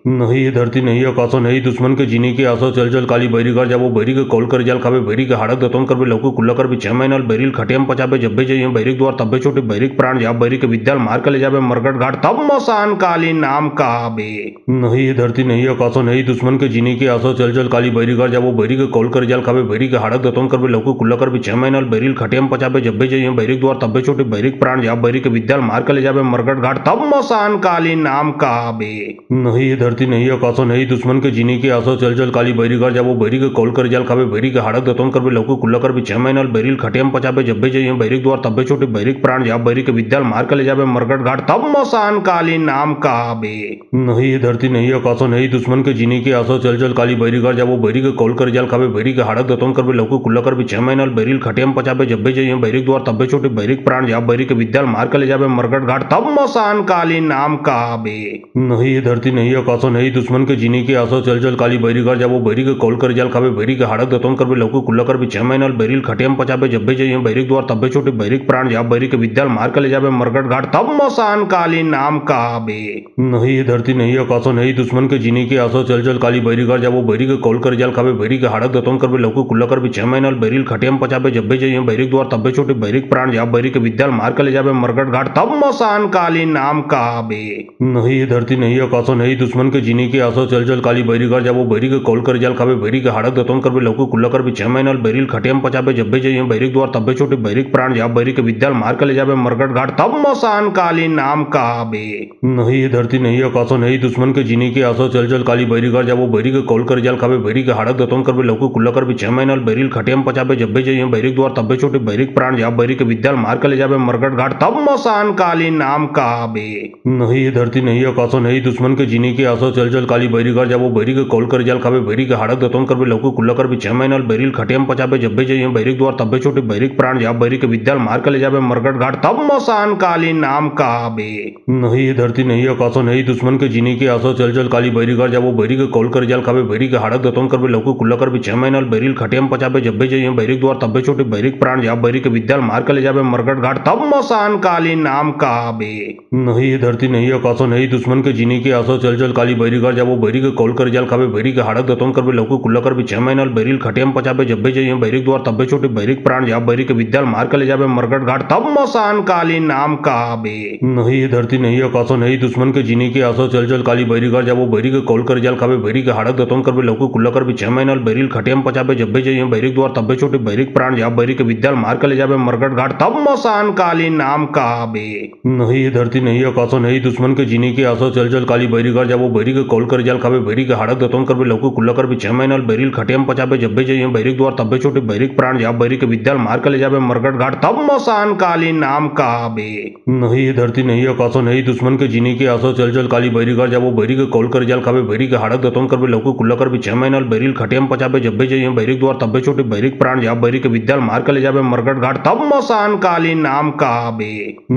नहीं ये धरती नहीं आकाशो नहीं दुश्मन के जीने की आसो चल चल काली बैरी कर जाबो बैरी के कॉल कर जाल खावे बैरी के हाड़क दतोन करबे लौको कुल्ला करबे 6 महीनाल बैरील खटियम पचाबे जब्बे जाइए बैरिक द्वार तब्बे छोटे बैरिक प्राण जा बैरी के विद्याल मार के ले जाबे मरगट घाट तब मसान कालीन नाम कहावे। नहीं ये धरती नहीं आकाशो नहीं दुश्मन के जीने की आसो चल चल काली बैरी कर जाबो बैरी के कॉल कर जाल खावे बैरी के हाड़क दतोन करबे लौको कुल्ला करबे 6 महीनाल बैरील खटियम पचाबे जब्बे जाइए बैरिक द्वार तब्बे छोटे बैरिक प्राण जा बैरी के विद्याल मार के ले जाबे मरगट घाट तब मसान कालीन नाम कहावे। नहीं ये धरती नहीं आकाशो नहीं दुश्मन के जीने की आसो चल चल काली बैरी कर जाबो बैरी के कॉल कर जाल खावे बैरी के हाड़क दतोन करबे लौको कुल्ला करबे 6 महीनाल बैरील खटियम पचाबे जब्बे जाइए बैरिक द्वार तब्बे छोटे बैरिक प्राण जा बैरी के विद्याल मार के ले जाबे मरगट घाट तब मसान कालीन नाम कहावे। नहीं ये धरती नहीं आकाशो नहीं दुश्मन के जीने की आसो चल चल काली बैरी कर जाबो बैरी के कॉल कर जाल खावे बैरी के हाड़क दतोन करबे लौको कुल्ला करबे 6 महीनाल बैरील खटियम पचाबे जब्बे जाइए बैरिक द्वार तब्बे छोटे बैरिक प्राण जा बैरी के विद्याल मार के ले जाबे मरगट घाट तब मसान कालीन नाम कहावे। नहीं ये धरती नहीं आकाशो नहीं दुश्मन के जीने की आसो चल चल काली बैरी कर जाबो बैरी के कॉल कर जाल खावे बैरी के हाड़क दतोन करबे लौको कुल्ला करबे 6 महीनाल बैरील खटियम पचाबे जब्बे जाइए बैरिक द्वार तब्बे छोटे बैरिक प्राण जा बैरी के विद्याल मार के ले जाबे मरगट घाट तब मसान कालीन नाम कहावे। नहीं ये धरती नहीं आकाशो नहीं दुश्मन के जीने की आसो चल चल काली बैरी कर जाबो बैरी के कॉल कर जाल खावे बैरी के हाड़क दतोन करबे लौको कुल्ला करबे 6 महीनाल बैरील खटियम पचाबे जब्बे जाइए बैरिक द्वार तब्बे छोटे बैरिक प्राण जा बैरी के विद्याल मार के ले जाबे मरगट घाट तब मसान कालीन नाम कहावे। नहीं ये धरती नहीं आकाशो नहीं दुश्मन के जीने की आसो चल चल काली बैरी कर जाबो बैरी के कॉल कर जाल खावे बैरी के हाड़क दतोन करबे लौको कुल्ला करबे 6 महीनाल बैरील खटियम पचाबे जब्बे जाइए बैरिक द्वार तब्बे छोटे बैरिक प्राण जा बैरी के विद्याल मार के ले जाबे मरगट घाट तब मसान कालीन नाम कहावे। नहीं ये धरती नहीं आकाशो नहीं दुश्मन के जीने की आसो चल चल काली बैरी कर जाबो बैरी के कॉल कर कर जाल खावे बैरी के हाड़क दतवन करबे लौकी कुल्ला करबे 6 महीनाल बैरिल खटियम पचाबे जब्बे जाइए बैरिक द्वार तब्बे छोटे बैरिक प्राण जा बैरी के विद्याल मार के ले जाबे मरगट घाट तब मसान काली नाम कहाबे। नहीं ये धरती नहीं आकाशो नहीं दुश्मन के जीने की आसो चल चल काली बैरी घर जाबो बैरी के कॉल कर जाल खावे बैरी के हाड़क दतवन करबे लौकी कुल्ला करबे 6 महीनाल बैरिल खटियम पचाबे जब्बे जाइए बैरिक द्वार तब्बे छोटे बैरिक प्राण जा बैरी के विद्याल मार के ले जाबे मरगट घाट तब मसान काली नाम कहाबे। नहीं ये धरती नहीं आकाशो नहीं दुश्मन के जीने की आसो चल चल काली बैरी घर जाबो बैरी के कॉल कर जाल खावे बैरी के हाड़क दतवन करबे लौकी कुल्ला करबे 6 महीनाल बैरिल खटियम पचाबे जब्बे जाइए बैरिक द्वार तब्बे छोटे बैरिक प्राण जा बैरी के विद्याल मार के ले जाबे मरगट घाट तब मसान काली नाम कहाबे। नहीं ये धरती नहीं आकाशो नहीं दुश्मन के जीने की आसो चल चल काली बैरी घर जाबो बैरी के कॉल कर जाल खावे बैरी के हाड़क दतवन करबे लौकी कुल्ला करबे 6 महीनाल बैरिल खटियम पचाबे जब्बे जाइए बैरिक द्वार तब्बे छोटे बैरिक प्राण जा बैरी के विद्याल मार के ले जाबे मरगट घाट तब मसान काली नाम कहाबे। नहीं ये धरती नहीं आकाशो नहीं दुश्मन के जीने की आसो चल चल काली बैरी घर जाबो बैरी के कॉल कर जाल खावे बैरी के हाड़क दतवन करबे लौकी कुल्ला करबे 6 महीनाल बैरिल खटियम पचाबे जब्बे जाइए बैरिक द्वार तब्बे छोटे बैरिक प्राण जा बैरी के विद्याल मार के ले जाबे मरगट घाट तब मसान काली नाम कहाबे। नहीं ये धरती नहीं आकाशो नहीं दुश्मन के जीने की आसो चल चल काली बैरी घर जाबो बैरी के कॉल कर जाल खावे बैरी के हाड़क दतवन करबे लौकी कुल्ला करबे 6 महीनाल बैरिल खटियम पचाबे जब्बे जाइए बैरिक द्वार तब्बे छोटे बैरिक प्राण जा बैरी के विद्याल मार के ले जाबे मरगट घाट तब मसान काली नाम कहाबे। नहीं ये धरती नहीं आकाशो नहीं दुश्मन के जीने की आसो चल चल काली बैरी घर जाबो बैरी के कॉल कर जाल खावे बैरी के हाड़क दतवन करबे लौकी कुल्ला करबे 6 महीनाल बैरिल खटियम पचाबे जब्बे जाइए बैरिक द्वार तब्बे छोटे बैरिक प्राण जा बैरी के विद्याल मार के ले जाबे मरगट घाट तब मसान काली नाम कहाबे।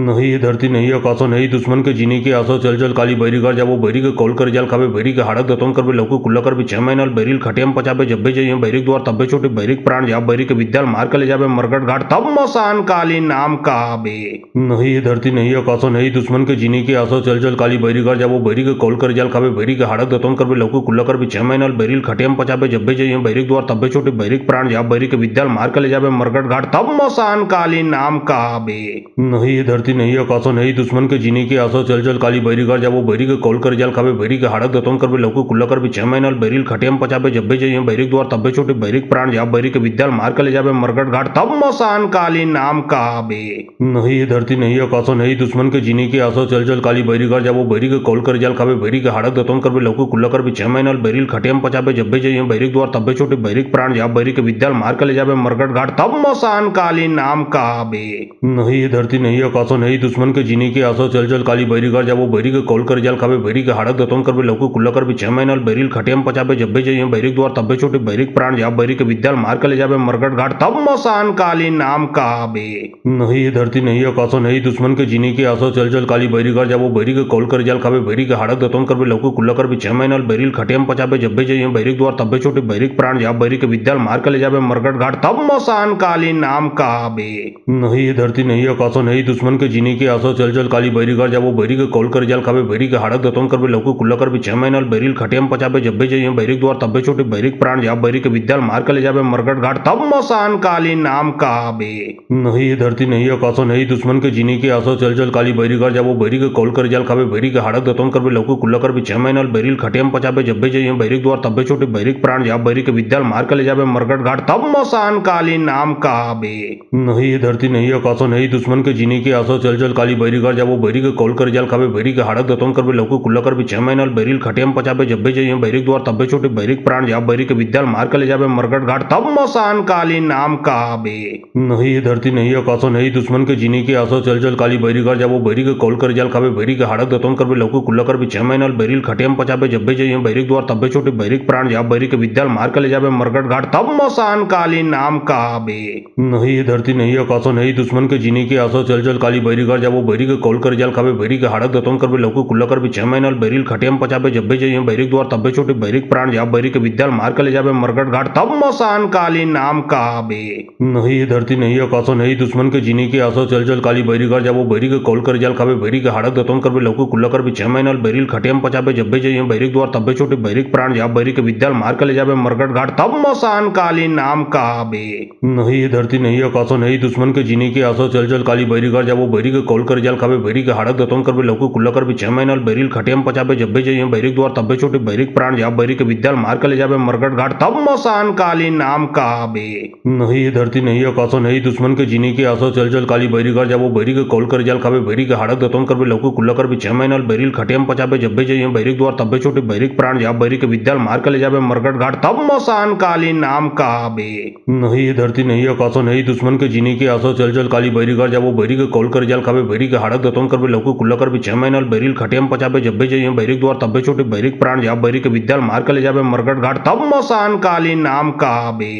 नहीं ये धरती नहीं आकाशो नहीं दुश्मन के जीने की आसो चल चल काली बैरी घर जाबो बैरी के कॉल कर जाल खावे बैरी के हाड़क दतवन करबे लौकी कुल्ला करबे 6 महीनाल बैरिल खटियम पचाबे जब्बे जाइए बैरिक द्वार तब्बे छोटे बैरिक प्राण जा बैरी के विद्याल मार के ले जाबे मरगट घाट तब मसान काली नाम कहाबे। नहीं ये धरती नहीं आकाशो नहीं दुश्मन के जीने की आसो चल चल काली बैरी घर जाबो बैरी के कॉल कर जाल खावे बैरी के हाड़क दतवन करबे लौकी कुल्ला करबे 6 महीनाल बैरिल खटियम पचाबे जब्बे जाइए बैरिक द्वार तब्बे छोटे बैरिक प्राण जा बैरी के विद्याल मार के ले जाबे मरगट घाट तब मसान काली नाम कहाबे। नहीं ये धरती नहीं आकाशो नहीं दुश्मन के जीने की आसो चल चल काली बैरी घर जाबो बैरी के कॉल कर जाल खावे बैरी के हाड़क दतवन करबे लौकी कुल्ला करबे 6 महीनाल बैरिल खटियम पचाबे जब्बे जाइए बैरिक द्वार तब्बे छोटे बैरिक प्राण जा बैरी के विद्याल मार के ले जाबे मरगट घाट तब मसान काली नाम कहाबे। नहीं ये धरती नहीं आकाशो नहीं दुश्मन के जीने की आसो चल चल काली बैरी घर जाबो बैरी के कॉल कर जाल खावे बैरी के हाड़क दतवन करबे लौकी कुल्ला करबे 6 महीनाल बैरिल खटियम पचाबे जब्बे जाइए बैरिक द्वार तब्बे छोटे बैरिक प्राण जा बैरी के विद्याल मार के ले जाबे मरगट घाट तब मसान काली नाम कहाबे। नहीं ये धरती नहीं आकाशो नहीं दुश्मन के जीने की आसो चल चल काली बैरी घर जाबो बैरी के कॉल कर जाल खावे बैरी के हाड़क दतवन करबे लौकी कुल्ला करबे 6 महीनाल बैरिल खटियम पचाबे जब्बे जाइए बैरिक द्वार तब्बे छोटे बैरिक प्राण जा बैरी के विद्याल मार के ले जाबे मरगट घाट तब मसान काली नाम कहाबे। नहीं ये धरती नहीं आकाशो नहीं दुश्मन के जीने की आसो चल चल काली बैरी घर जाबो बैरी के कॉल कर जाल खावे बैरी के हाड़क दतवन करबे लौकी कुल्ला करबे 6 महीनाल बैरिल खटियम पचाबे जब्बे जाइए बैरिक द्वार तब्बे छोटे बैरिक प्राण जा बैरी के विद्याल मार के ले जाबे मरगट घाट तब मसान काली नाम कहाबे। नहीं ये धरती नहीं आकाशो नहीं दुश्मन के जीने की आसो चल चल काली बैरी घर जाबो बैरी के कॉल कर जाल खावे बैरी के हाड़क दतवन करबे लौकी कुल्ला करबे 6 महीनाल बैरिल खटियम पचाबे जब्बे जाइए बैरिक द्वार तब्बे छोटे बैरिक प्राण जा बैरी के विद्याल मार के ले जाबे मरगट घाट तब मसान काली नाम कहाबे। नहीं ये धरती नहीं आकाशो नहीं दुश्मन के जीने की आसो चल चल काली बैरी घर जाबो बैरी के कॉल कर जाल खावे बैरी के हाड़क दतवन करबे लौकी कुल्ला करबे 6 महीनाल बैरिल खटियम पचाबे जब्बे जाइए बैरिक द्वार तब्बे छोटे बैरिक प्राण जा बैरी के विद्याल मार के ले जाबे मरगट घाट तब मसान काली नाम कहाबे। नहीं ये धरती नहीं आकाशो नहीं दुश्मन के जीने की आसो चल चल काली बैरी घर जाबो बैरी के कॉल कर जाल खावे बैरी के हाड़क दतवन करबे लौकी कुल्ला करबे 6 महीनाल बैरिल खटियम पचाबे जब्बे जाइए बैरिक द्वार तब्बे छोटे बैरिक प्राण जा बैरी के विद्याल मार के ले जाबे मरगट घाट तब मसान काली नाम कहाबे। नहीं ये धरती नहीं आकाशो नहीं दुश्मन के जीने की आसो चल चल काली बैरी घर जाबो बैरी के कॉल कर जाल खावे बैरी के हाड़क दतवन करबे लौकी कुल्ला करबे 6 महीनाल बैरिल खटियम पचाबे जब्बे जाइए बैरिक द्वार तब्बे छोटे बैरिक प्राण जा बैरी के विद्याल मार के ले जाबे मरगट घाट तब मसान काली नाम कहाबे। नहीं ये धरती नहीं आकाशो नहीं दुश्मन के जीने की आसो चल चल काली बैरी घर जाबो बैरी के कॉल कर जाल खावे बैरी के हाड़क दतवन करबे लौकी कुल्ला करबे 6 महीनाल बैरिल खटियम पचाबे जब्बे जाइए बैरिक द्वार तब्बे छोटे बैरिक प्राण जा बैरी के विद्याल मार के ले जाबे मरगट घाट तब मसान काली नाम कहाबे। नहीं ये धरती नहीं आकाशो नहीं दुश्मन के जीने की आसो चल चल काली बैरी घर जाबो बैरी के कॉल कर जाल खावे बैरी के हाड़क दतवन करबे लौकी कुल्ला करबे 6 महीनाल बैरिल खटियम पचाबे जब्बे जाइए बैरिक द्वार तब्बे छोटे बैरिक प्राण जा बैरी के विद्याल मार के ले जाबे मरगट घाट तब मसान काली नाम कहाबे। नहीं ये धरती नहीं आकाशो नहीं दुश्मन के जीने की आसो चल चल काली बैरी घर जाबो बैरी के कॉल कर जाल खावे बैरी के हाड़क दतवन करबे लौकी कुल्ला करबे 6 महीनाल बैरिल खटियम पचाबे जब्बे जाइए बैरिक द्वार तब्बे छोटे बैरिक प्राण जा बैरी के विद्याल मार के ले जाबे मरगट घाट तब मसान काली नाम कहाबे। नहीं ये धरती नहीं आकाशो नहीं दुश्मन के जीने की आसो चल चल काली बैरी घर जाबो बैरी के कॉल कर जाल खावे बैरी के हाड़क दतवन करबे लौकी कुल्ला करबे 6 महीनाल बैरिल खटियम पचाबे जब्बे जाइए बैरिक द्वार तब्बे छोटे बैरिक प्राण जा बैरी के विद्याल मार मार के ले जाबे मरकट घाट तब मसान काली नाम कहाबे। नहीं ये धरती नहीं आकाशो नहीं दुश्मन के जीने की आसो चल चल काली बैरी घर जाबो बैरी के कॉल कर जाल खाबे बैरी के हाड़क दतोन करबे लौकु कुल्ला करबे 6 महीना बैरिल खटियम पचाबे जब्बे जाइए बैरिक द्वार तब्बे छोटे बैरिक प्राण जा बैरी के विद्याल मार के ले जाबे मरकट घाट तब मसान काली नाम कहाबे।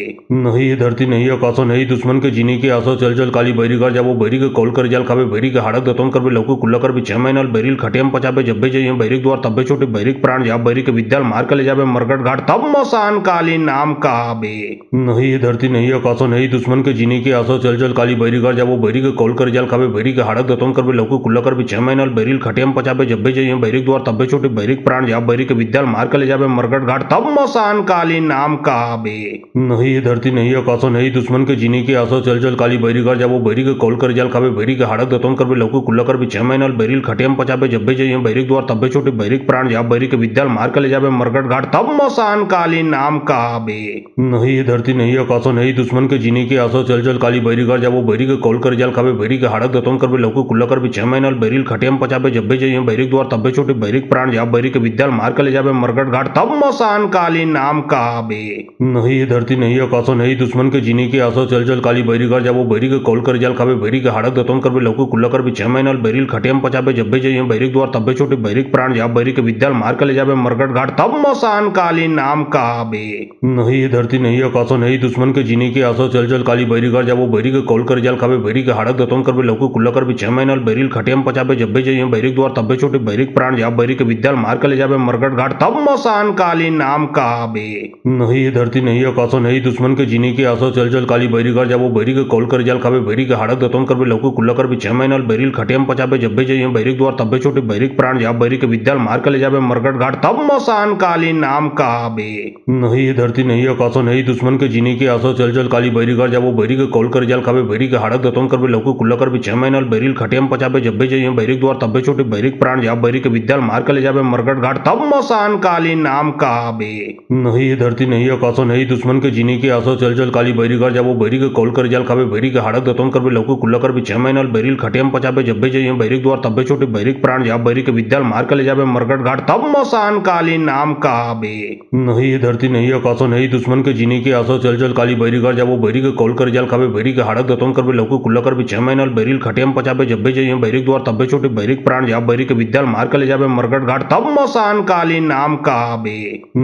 नहीं ये धरती नहीं आकाशो नहीं दुश्मन के जीने की आसो चल चल काली बैरी घर जाबो बैरी के कॉल कर जाल खाबे बैरी के हाड़क दतोन करबे लौकु कुल्ला करबे 6 महीना बैरिल खटियम पचाबे जब्बे जाइए बैरिक द्वार तब्बे छोटे बैरिक प्राण जा बैरी के विद्याल मार के ले जाबे मरकट घाट तब मसान काली नाम कहाबे। नहीं ये धरती नहीं आकाशो नहीं दुश्मन के जीने की आसो चल चल काली बैरी घर जाबो बैरी के कॉल कर जाल खाबे बैरी के हाड़क दतोन करबे लौकु कुल्ला करबे 6 महीना बैरिल खटियम पचाबे जब्बे जाइए बैरिक द्वार तब्बे छोटे बैरिक प्राण जा बैरी के विद्याल मार के ले जाबे मरकट घाट तब मसान काली नाम कहाबे। नहीं ये धरती नहीं आकाशो नहीं दुश्मन के जीने की आसो चल चल काली बैरी घर जाबो बैरी के कॉल कर जाल खाबे बैरी के हाड़क दतोन करबे लौकु कुल्ला करबे 6 महीना बैरिल खटियम पचाबे जब्बे जाइए बैरिक द्वार तब्बे छोटे बैरिक प्राण जा बैरी के विद्याल मार के ले जाबे मरकट घाट तब मसान काली नाम कहाबे। नहीं ये धरती नहीं आकाशो नहीं दुश्मन के जीने की आसो चल चल काली बैरी घर जाबो बैरी के कॉल कर जाल खाबे बैरी के हाड़क दतोन करबे लौकु कुल्ला करबे 6 महीना बैरिल खटियम पचाबे जब्बे जाइए बैरिक द्वार तब्बे छोटे बैरिक प्राण जा बैरी के विद्याल मार के ले जाबे मरकट घाट तब मसान काली नाम कहाबे। नहीं ये धरती नहीं आकाशो नहीं दुश्मन के जीने की आसो चल चल काली बैरी घर जाबो बैरी के कॉल कर जाल खाबे बैरी के हाड़क दतोन करबे लौकु कुल्ला करबे 6 महीना बैरिल खटियम पचाबे जब्बे जाइए बैरिक द्वार तब्बे छोटे बैरिक प्राण जा बैरी के विद्याल मार के ले जाबे मरकट घाट तब मसान काली नाम कहाबे। नहीं ये धरती नहीं आकाशो नहीं दुश्मन के जीने की आसो चल चल काली बैरी घर जाबो बैरी के कॉल कर जाल खाबे बैरी के हाड़क दतोन करबे लौकु कुल्ला करबे 6 महीना बैरिल खटियम पचाबे जब्बे जाइए बैरिक द्वार तब्बे छोटे बैरिक प्राण जा बैरी के विद्याल मार के ले जाबे मरकट घाट तब मसान काली नाम कहाबे। नहीं ये धरती नहीं आकाशो नहीं दुश्मन के जीने की आसो चल चल काली बैरी घर जाबो बैरी के कॉल कर जाल खाबे बैरी के हाड़क दतोन करबे लौकु कुल्ला करबे 6 महीना बैरिल खटियम पचाबे जब्बे जाइए बैरिक द्वार तब्बे छोटे बैरिक प्राण जा बैरी के विद्याल मार के ले जाबे मरकट घाट तब मसान काली नाम कहाबे। नहीं ये धरती नहीं आकाशो नहीं दुश्मन के जीने की आसो चल चल काली बैरी घर जाबो बैरी के कॉल कर जाल खाबे बैरी के हाड़क दतोन करबे लौकु कुल्ला करबे 6 महीना बैरिल खटियम पचाबे जब्बे जाइए बैरिक द्वार तब्बे छोटे बैरिक प्राण जा बैरी के विद्याल मार के ले जाबे मरकट घाट तब मसान काली नाम कहाबे। नहीं ये धरती नहीं आकाशो नहीं दुश्मन के जीने की आसो चल चल काली बैरी घर जाबो बैरी के कॉल कर जाल खाबे बैरी के हाड़क दतोन करबे लौकु कुल्ला करबे 6 महीना बैरिल खटियम पचाबे जब्बे जाइए बैरिक द्वार तब्बे छोटे बैरिक प्राण जा बैरी के विद्याल मार के ले जाबे मरकट घाट तब मसान काली नाम कहाबे। नहीं ये धरती नहीं आकाशो नहीं दुश्मन के जीने की आसो चल चल काली बैरी घर जाबो बैरी के कॉल कर जाल खाबे बैरी के हाड़क दतोन करबे लौकु कुल्ला करबे 6 महीना बैरिल खटियम पचाबे जब्बे जाइए बैरिक द्वार तब्बे छोटे बैरिक प्राण जा बैरी के विद्याल मार के ले जाबे मरकट घाट तब मसान काली नाम कहाबे।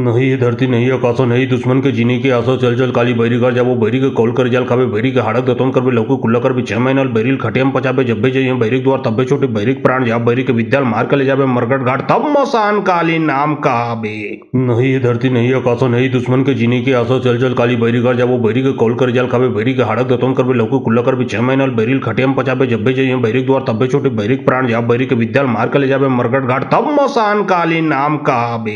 नहीं ये धरती नहीं आकाशो नहीं दुश्मन के जीने की आसो चल चल काली बैरी घर जाबो बैरी के कॉल कर जाल खाबे बैरी के हाड़क दतोन करबे लौकु कुल्ला करबे 6 महीना बैरिल खटियम पचाबे जब्बे जाइए बैरिक द्वार तब्बे छोटे बैरिक प्राण जा बैरी के विद्याल मार के ले जाबे मरकट घाट तब मसान काली नाम कहाबे। नहीं ये धरती नहीं आकाशो नहीं दुश्मन के जीने की आसो चल चल काली बैरी घर जाबो बैरी के कॉल कर जाल खाबे बैरी के हाड़क दतोन करबे लौकु कुल्ला करबे 6 महीना बैरिल खटियम पचाबे जब्बे जाइए बैरिक द्वार तब्बे छोटे बैरिक प्राण जा बैरी के विद्याल मार के ले जाबे मरकट घाट तब मसान काली नाम कहाबे।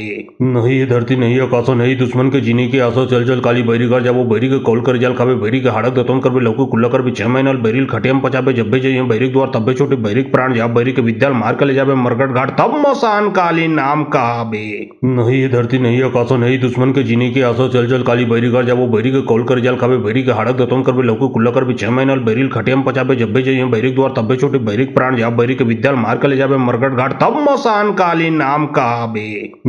नहीं ये धरती नहीं आकाशो नहीं दुश्मन के जीने की आसो चल चल काली बैरी घर जाबो बैरी के कॉल कर जाल खाबे बैरी के हाड़क दतोन करबे लौकु कुल्ला करबे 6 महीना बैरिल खटियम पचाबे जब्बे जाइए बैरिक द्वार तब्बे छोटे बैरिक प्राण जा बैरी के विद्याल मार के ले जाबे मरकट घाट तब मसान काली नाम कहाबे। नहीं ये धरती नहीं आकाशो नहीं दुश्मन के जीने की आसो चल चल काली बैरी घर जाबो बैरी के कॉल कर जाल खाबे बैरी के हाड़क दतोन करबे लौकु कुल्ला करबे 6 महीना बैरिल खटियम पचाबे जब्बे जाइए बैरिक द्वार तब्बे छोटे बैरिक प्राण जा बैरी के विद्याल मार के ले जाबे मरकट घाट तब मसान काली नाम कहाबे।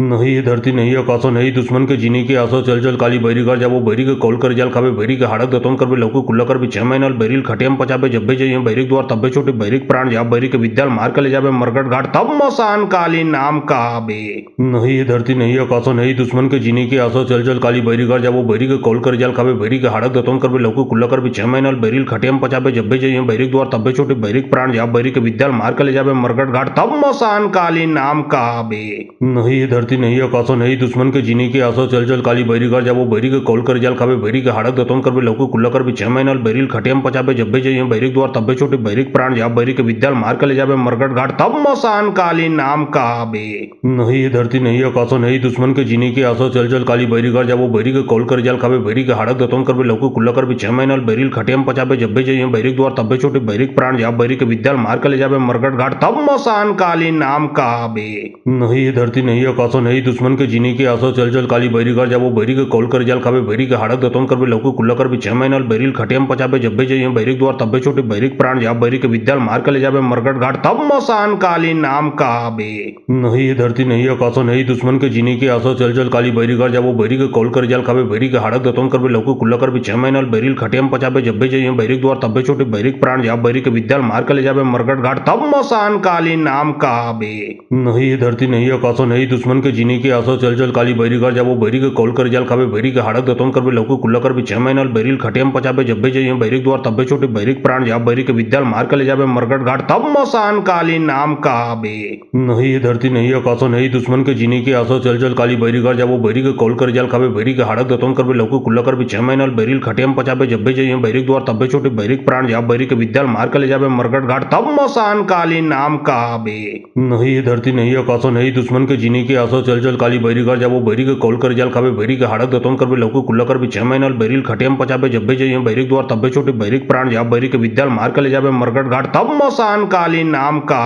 नहीं ये धरती नहीं आकाशो नहीं दुश्मन के जीने की आसो चल चल काली बैरी घर जाबो बैरी के कॉल कर जाल खाबे बैरी के हाड़क दतोन करबे लौकु कुल्ला करबे 6 महीना बैरिल खटियम पचाबे जब्बे जाइए बैरिक द्वार तब्बे छोटे बैरिक प्राण जा बैरी के विद्याल मार के ले जाबे मरकट घाट तब मसान काली नाम कहाबे। नहीं ये धरती नहीं आकाशो नहीं दुश्मन के जीने की आसो चल चल काली बैरी घर जाबो बैरी के कॉल कर जाल खाबे बैरी के हाड़क दतोन करबे लौकु कुल्ला करबे 6 महीना बैरिल खटियम पचाबे जब्बे जाइए बैरिक द्वार तब्बे छोटे बैरिक प्राण जा बैरी के विद्याल मार के ले जाबे मरकट घाट तब मसान काली नाम कहाबे। नहीं ये धरती नहीं आकाशो नहीं दुश्मन के जीने की आसो चल चल काली बैरी घर जाबो बैरी के कॉल कर जाल खाबे बैरी के हाड़क दतोन करबे लौकु कुल्ला करबे 6 महीना बैरिल खटियम पचाबे जब्बे जाइए बैरिक द्वार तब्बे छोटे बैरिक प्राण जा बैरी के विद्याल मार के ले जाबे मरकट घाट तब मसान काली नाम कहाबे। नहीं ये धरती नहीं आकाशो नहीं दुश्मन के जीने की आसो चल चल काली बैरी घर जाबो बैरी के कॉल कर जाल खाबे बैरी के हाड़क दतोन करबे लौकु कुल्ला करबे 6 महीना बैरिल खटियम पचाबे जब्बे जाइए बैरिक द्वार तब्बे छोटे बैरिक प्राण जा बैरी के विद्याल मार के ले जाबे मरकट घाट तब मसान काली नाम कहाबे। नहीं ये धरती नहीं आकाशो नहीं दुश्मन के जीने की आसो चल चल काली बैरी घर जाबो बैरी के कॉल कर जाल खाबे बैरी के हाड़क दतोन करबे लौकु कुल्ला करबे 6 महीना बैरिल खटियम पचाबे जब्बे जाइए बैरिक द्वार तब्बे छोटे बैरिक प्राण जा बैरी के विद्याल मार के ले जाबे मरकट घाट तब मसान काली नाम कहाबे। नहीं ये धरती नहीं आकाशो नहीं दुश्मन के जीने की आसो चल चल चल काली बैरी कर जाबो बैरी के कॉल कर जाल खाबे बैरी के हाड़क दतन करबे लौकी कुल्ला करबे 6 महीना बैरिल खटियम पचाबे जब्बे जाइए बैरिक द्वार तब्बे छोटे बैरिक प्राण जाब बैरी के विद्याल मार के ले जाबे मरगट घाट तब मसान काली नाम काबे। नहीं ये धरती नहीं आकाशो नहीं दुश्मन के जीने की आसो चल चल काली बैरी कर जाबो बैरी के कॉल कर जाल खाबे बैरी के हाड़क दतन करबे लौकी कुल्ला करबे 6 महीना बैरिल खटियम पचाबे जब्बे जाइए बैरिक द्वार तब्बे छोटे बैरिक प्राण जाब बैरी के विद्याल मार के ले जाबे मरगट घाट तब मसान काली नाम काबे। नहीं ये धरती नहीं आकाशो नहीं दुश्मन के जीने की आसो चल चल काली बैरी कर जाबो बैरी के कॉल कर जाल खाबे बैरी के हाड़क दतन करबे लौकी कुल्ला करबे 6 महीना बैरिल खटियम पचाबे जब्बे जाइए बैरिक द्वार तब्बे छोटे बैरिक प्राण जाब बैरी के विद्याल मार के ले जाबे मरगट घाट तब मसान काली नाम काबे। नहीं ये धरती नहीं आकाशो नहीं दुश्मन के जीने की आसो चल चल काली बैरी कर जाबो बैरी के कॉल कर जाल खाबे बैरी के हाड़क दतन करबे लौकी कुल्ला करबे 6 महीना बैरिल खटियम पचाबे जब्बे जाइए बैरिक द्वार तब्बे छोटे बैरिक प्राण जाब बैरी के विद्याल मार के ले जाबे मरगट घाट तब मसान काली नाम काबे।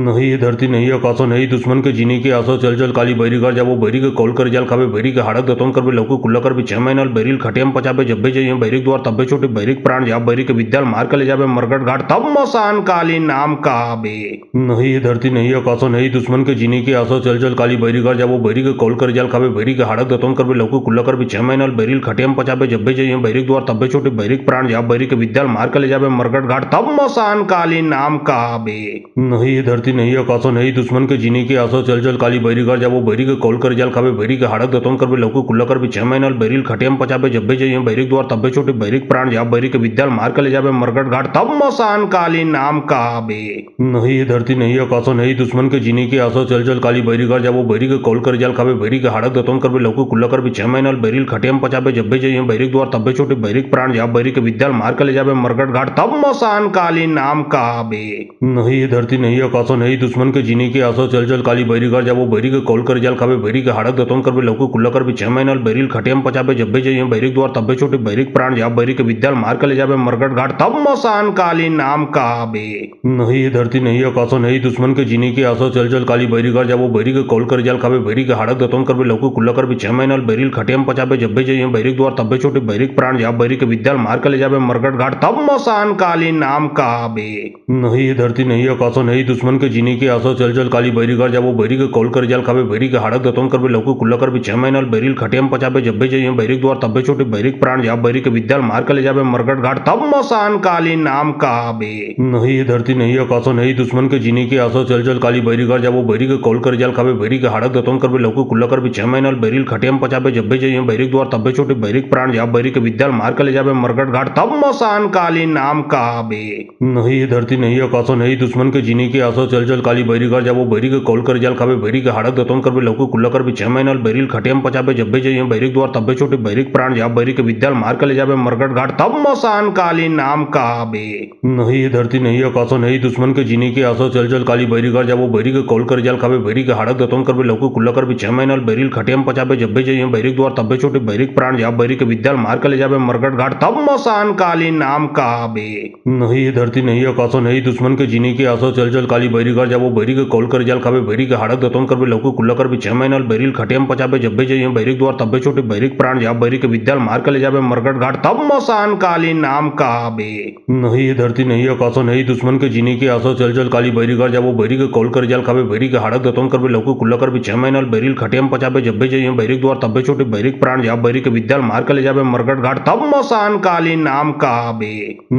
नहीं ये धरती नहीं आकाशो नहीं दुश्मन के जीने की आसो चल चल काली बैरी कर जाबो बैरी के कॉल कर जाल खाबे बैरी के हाड़क दतन करबे लौकी कुल्ला करबे 6 महीना बैरिल खटियम पचाबे जब्बे जाइए बैरिक द्वार तब्बे छोटे बैरिक प्राण जाब बैरी के विद्याल मार के ले जाबे मरगट घाट तब मसान काली नाम काबे। नहीं ये धरती नहीं आकाशो नहीं दुश्मन के जीने की आसो चल चल काली बैरी कर जाबो बैरी के कॉल कर जाल खाबे बैरी के हाड़क दतन करबे लौकी कुल्ला करबे 6 महीना बैरिल खटियम पचाबे जब्बे जाइए बैरिक द्वार तब्बे छोटे बैरिक प्राण जाब बैरी के विद्याल मार के ले जाबे मरगट घाट तब मसान काली नाम काबे। नहीं ये धरती नहीं आकाशो नहीं दुश्मन के जीने की आसो चल चल काली बैरी कर जाबो बैरी के कॉल कर जाल खाबे बैरी के हाड़क दतन करबे लौकी कुल्ला करबे 6 महीना बैरिल खटियम पचाबे जब्बे जाइए बैरिक द्वार तब्बे छोटे बैरिक प्राण जाब बैरी के विद्याल मार के ले जाबे मरगट घाट तब मसान काली नाम काबे। नहीं ये धरती नहीं आकाशो नहीं दुश्मन के जीने की आसो चल चल काली बैरी कर जाबो बैरी के कॉल कर जाल खाबे बैरी के हाड़क दतन करबे लौकी कुल्ला करबे 6 महीना बैरिल खटियम पचाबे जब्बे जाइए बैरिक द्वार तब्बे छोटे बैरिक प्राण जाब बैरी के विद्याल मार के ले जाबे मरगट घाट तब मसान काली नाम काबे। नहीं ये धरती नहीं आकाशो नहीं दुश्मन के जीने की आसो चल चल काली बैरी कर जाबो बैरी के कॉल कर जाल खाबे बैरी के हाड़क दतन करबे लौकी कुल्ला करबे 6 महीना बैरिल खटियम पचाबे जब्बे जाइए बैरिक द्वार तब्बे छोटे बैरिक प्राण जाब बैरी के विद्याल मार के ले जाबे मरगट घाट तब मसान काली नाम काबे। नहीं ये धरती नहीं आकाशो नहीं दुश्मन के जीने की आसो चल चल काली बैरी कर जाबो बैरी के कॉल कर जाल खाबे बैरी के हाड़क दतन करबे लौकी कुल्ला करबे 6 महीना बैरिल खटियम पचाबे जब्बे जाइए बैरिक द्वार तब्बे छोटे बैरिक प्राण जाब बैरी के विद्याल मार के ले जाबे मरगट घाट तब मसान काली नाम काबे। नहीं ये धरती नहीं आकाशो नहीं दुश्मन के जीने की आसो चल चल काली बैरी कर जाबो बैरी के कॉल कर जाल खाबे बैरी के हाड़क दतन करबे लौकी कुल्ला करबे 6 महीना बैरिल खटियम पचाबे जब्बे जाइए बैरिक द्वार तब्बे छोटे बैरिक प्राण जाब बैरी के विद्याल मार के ले जाबे मरगट घाट तब मसान काली नाम काबे। नहीं ये धरती नहीं आकाशो नहीं दुश्मन के जीने की आसो चल चल काली बैरी कर जाबो बैरी के कॉल कर जाल खाबे बैरी के हाड़क दतन करबे लौकी कुल्ला करबे 6 महीना बैरिल खटियम पचाबे जब्बे जाइए बैरिक द्वार तब्बे छोटे बैरिक प्राण जाब बैरी के विद्याल मार के ले जाबे मरगट घाट तब मसान काली नाम काबे। नहीं ये धरती नहीं आकाशो नहीं दुश्मन के जीने की आसो चल चल काली बैरी कर जाबो बैरी के कॉल कर जाल खाबे बैरी के हाड़क दतन करबे लौकी कुल्ला करबे 6 महीना बैरिल खटियम पचाबे जब्बे जाइए बैरिक द्वार तब्बे छोटे बैरिक प्राण जाब बैरी के विद्याल मार के ले जाबे मरगट घाट तब मसान काली नाम काबे। नहीं ये धरती नहीं आकाशो नहीं दुश्मन के जीने की आसो चल चल काली बैरी कर जाबो बैरी के कॉल कर जाल खाबे बैरी के हाड़क दतन करबे लौकी कुल्ला करबे 6 महीना बैरिल खटियम पचाबे जब्बे जाइए बैरिक द्वार तब्बे छोटे बैरिक प्राण जाब बैरी के विद्याल मार के ले जाबे मरगट घाट तब मसान काली नाम काबे। नहीं ये धरती नहीं आकाशो नहीं दुश्मन के जीने की आसो चल चल काली बैरी कर जाबो बैरी के कॉल कर जाल खाबे बैरी के हाड़क दतन करबे लौकी कुल्ला करबे 6 महीना बैरिल खटियम पचाबे जब्बे जाइए बैरिक द्वार तब्बे छोटे बैरिक प्राण जाब बैरी के विद्याल मार के ले जाबे मरगट घाट तब मसान काली नाम काबे। नहीं ये धरती नहीं आकाशो नहीं दुश्मन के जीने की आसो चल चल काली बैरी कर जाबो बैरी के कॉल कर जाल खाबे बैरी के हाड़क दतन करबे लौकी कुल्ला करबे 6 महीना बैरिल खटियम पचाबे जब्बे जाइए बैरिक द्वार तब्बे छोटे बैरिक प्राण जाब बैरी के विद्याल मार के ले जाबे मरगट घाट तब मसान काली नाम काबे।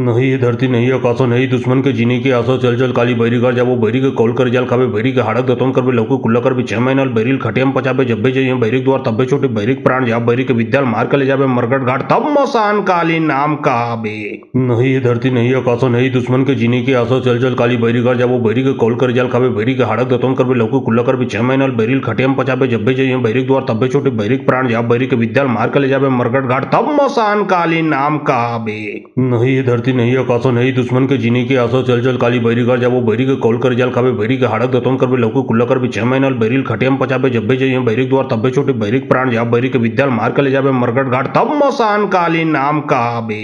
नहीं ये धरती नहीं आकाशो नहीं दुश्मन के जीने की आसो चल चल काली बैरी कर जाबो बैरी के कॉल कर जाल खाबे बैरी के हाड़क दतन करबे लौकी कुल्ला करबे 6 महीना बैरिल खटियम पचाबे जब्बे जाइए बैरिक द्वार तब्बे छोटे बैरिक प्राण जाब बैरी के विद्याल मार के ले जाबे मरगट घाट तब मसान काली नाम काबे। नहीं ये धरती नहीं आकाशो नहीं दुश्मन के जीने की आसो चल चल काली बैरी कर जाबो बैरी के कॉल कर जाल खाबे बैरी के हाड़क दतन करबे लौकी कुल्ला करबे 6 महीना बैरिल खटियम पचाबे जब्बे जाइए बैरिक द्वार तब्बे छोटे बैरिक प्राण जाब बैरी के विद्याल मार के ले जाबे मरगट घाट तब मसान काली नाम काबे। नहीं ये धरती नहीं आकाशो नहीं दुश्मन के जीने की आसो चल चल काली बैरी कर जाबो बैरी के कॉल कर जाल खाबे बैरी के हाड़क दतन करबे लौकी कुल्ला करबे 6 महीना बैरिल खटियम पचाबे जब्बे जाइए बैरिक द्वार तब्बे छोटे बैरिक प्राण जाब बैरी के विद्याल मार के ले जाबे मरगट घाट तब मसान काली नाम काबे।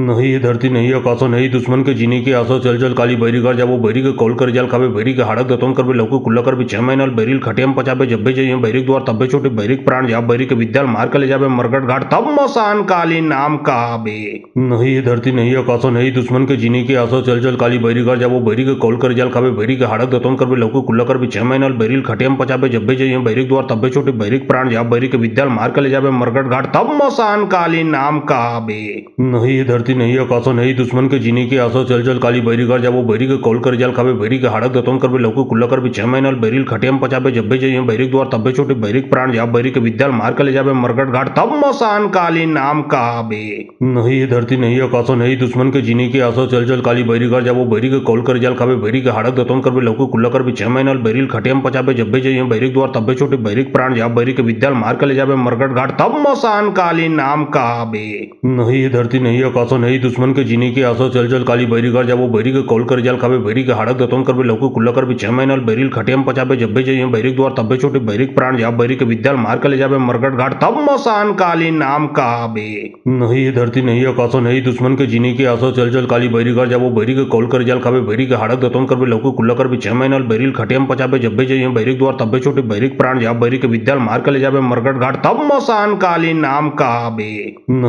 नहीं ये धरती नहीं आकाशो नहीं दुश्मन के जीने की आसो चल चल काली बैरी कर जाबो बैरी के कॉल कर जाल खाबे बैरी के हाड़क दतन करबे लौकी कुल्ला करबे 6 महीना बैरिल खटियम पचाबे जब्बे जाइए बैरिक द्वार तब्बे छोटे बैरिक प्राण जाब बैरी के विद्याल मार के ले जाबे मरगट घाट तब मसान काली नाम काबे। नहीं ये धरती नहीं आकाशो नहीं दुश्मन के जीने की आसो चल चल काली बैरी कर जाबो बैरी के कॉल कर जाल खाबे बैरी के हाड़क दतन करबे लौकी कुल्ला करबे 6 महीना बैरिल खटियम पचाबे जब्बे जाइए बैरिक द्वार तब्बे छोटे बैरिक प्राण जा बैरी के विद्याल मार के ले जावे मरगट घाट तब मसान काली नाम काबे। नहीं ये धरती नहीं आकाशो नहीं दुश्मन के जीने की आसो चल चल काली बैरी घर जाबो बैरी के कॉल कर जाल खावे बैरी के हाड़क दतोन करबे लौको कुल्ला करबे 6 महीना बैरिल खटियम पचाबे जब्बे जाइए बैरिक द्वार तब्बे छोटे बैरिक प्राण जा बैरी के विद्याल मार के ले जावे मरगट घाट तब मसान काली नाम काबे। नहीं ये धरती नहीं आकाशो नहीं दुश्मन के जीने की आसो चल चल काली बैरी घर जाबो बैरी के कॉल कर जाल खावे बैरी के हाड़क दतोन करबे लौको कुल्ला करबे 6 महीना बैरिल खटियम पचाबे जब्बे जाइए बैरिक द्वार तब्बे छोटे बैरिक प्राण जा बैरी के विद्याल मार के ले जावे मरगट घाट तब मसान काली नाम काबे। नहीं ये धरती नहीं आकाशो नहीं दुश्मन के जीने की आसो चल चल काली बैरी घर जाबो बैरी के कॉल कर जाल खावे बैरी के हाड़क दतोन करबे लौको कुल्ला करबे 6 महीना बैरिल खटियम पचाबे जब्बे जाइए बैरिक द्वार तब्बे छोटे बैरिक प्राण जा बैरी के विद्याल मार के ले जावे मरगट घाट तब मसान काली नाम काबे। नहीं ये धरती नहीं आकाशो नहीं दुश्मन के जीने की आसो चल चल काली बैरी घर जाबो बैरी के कॉल कर जाल खावे बैरी के हाड़क दतोन करबे लौको कुल्ला करबे 6 महीना बैरिल खटियम पचाबे जब्बे जाइए बैरिक द्वार तब्बे छोटे बैरिक प्राण जा बैरी के विद्याल मार के ले जावे मरगट घाट तब मसान काली नाम काबे।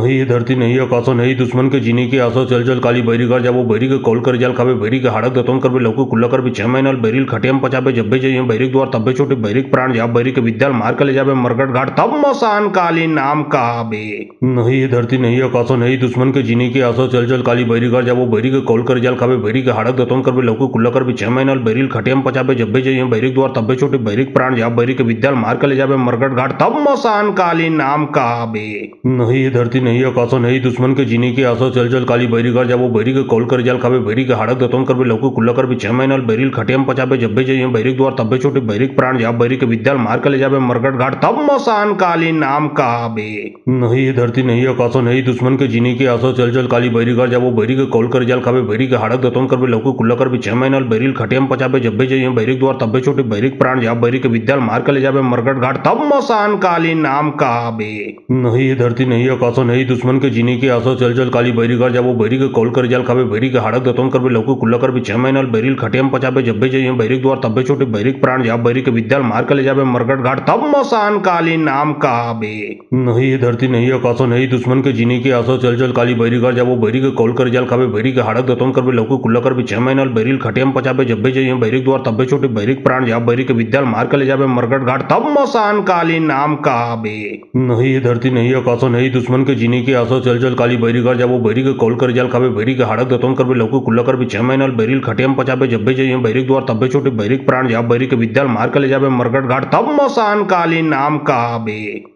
नहीं ये धरती नहीं आकाशो नहीं दुश्मन के जीने की आसो चल चल काली बैरी घर जाबो बैरी के कॉल कर जाल खावे बैरी के हाड़क दतोन करबे लौको कुल्ला करबे 6 महीना बैरिल खटियम पचाबे जब्बे जाइए बैरिक द्वार तब्बे छोटे बैरिक प्राण जा बैरी के विद्याल मार के ले जावे मरगट घाट तब मसान काली नाम काबे। नहीं ये धरती नहीं आकाशो नहीं दुश्मन के जीने की आसो चल चल काली बैरी घर जाबो बैरी के कॉल कर जाल खावे बैरी के हाड़क दतोन करबे लौको कुल्ला करबे 6 महीना बैरिल खटियम पचाबे जब्बे जाइए बैरिक द्वार तब्बे छोटे बैरिक प्राण जा बैरी के विद्याल मार के ले जावे मरगट घाट तब मसान काली नाम काबे। नहीं ये धरती नहीं आकाशो नहीं दुश्मन के जीने की आसो चल चल काली बैरी घर जाबो बैरी के कॉल कर जाल खावे बैरी के हाड़क दतोन करबे लौको कुल्ला करबे 6 महीना बैरिल खटियम पचाबे जब्बे जाइए बैरिक द्वार तब्बे छोटे बैरिक प्राण जा बैरी के विद्याल मार के ले जावे मरगट घाट तब मसान काली नाम काबे। नहीं ये धरती नहीं आकाशो नहीं दुश्मन के जीने की आसो चल चल काली बैरी घर जाबो बैरी के कॉल कर जाल खावे बैरी के हाड़क दतोन करबे लौको कुल्ला करबे 6 महीना बैरिल खटियम पचाबे जब्बे जाइए बैरिक द्वार तब्बे छोटे बैरिक प्राण जा बैरी के विद्याल मार के ले जावे मरगट घाट तब मसान काली नाम काबे। नहीं ये धरती नहीं आकाशो नहीं दुश्मन के जीने की आसो चल चल काली बैरी घर जाबो बैरी के कॉल कर जाल खावे बैरी के हाड़क दतोन करबे लौको कुल्ला करबे 6 महीना बैरिल खटियम पचाबे जब्बे जाइए बैरिक द्वार तब्बे छोटे बैरिक प्राण जा बैरी के विद्याल मार के ले जावे मरगट घाट तब मसान काली नाम काबे। नहीं ये धरती नहीं आकाशो नहीं दुश्मन के जीने की आसो चल चल काली बैरी घर जाबो बैरी के कॉल कर जाल खावे बैरी के हाड़क दतोन करबे लौको कुल्ला करबे 6 महीना बैरिल खटियम पचाबे जब्बे जाइए बैरिक द्वार तब्बे छोटे बैरिक प्राण जा बैरी के विद्याल मार के ले जावे मरगट घाट तब मसान काली नाम काबे। नहीं ये धरती नहीं आकाशो नहीं दुश्मन के जीने की आसो चल चल काली बैरी घर जाबो बैरी के कॉल कर जाल खावे बैरी के हाड़क दतोन करबे लौको कुल्ला करबे 6 महीना बैरिल खटियम पचाबे जब्बे जाइए बैरिक द्वार तब्बे छोटे बैरिक प्राण जा बैरी के विद्याल मार के ले जावे मरगट घाट तब मसान काली नाम काबे।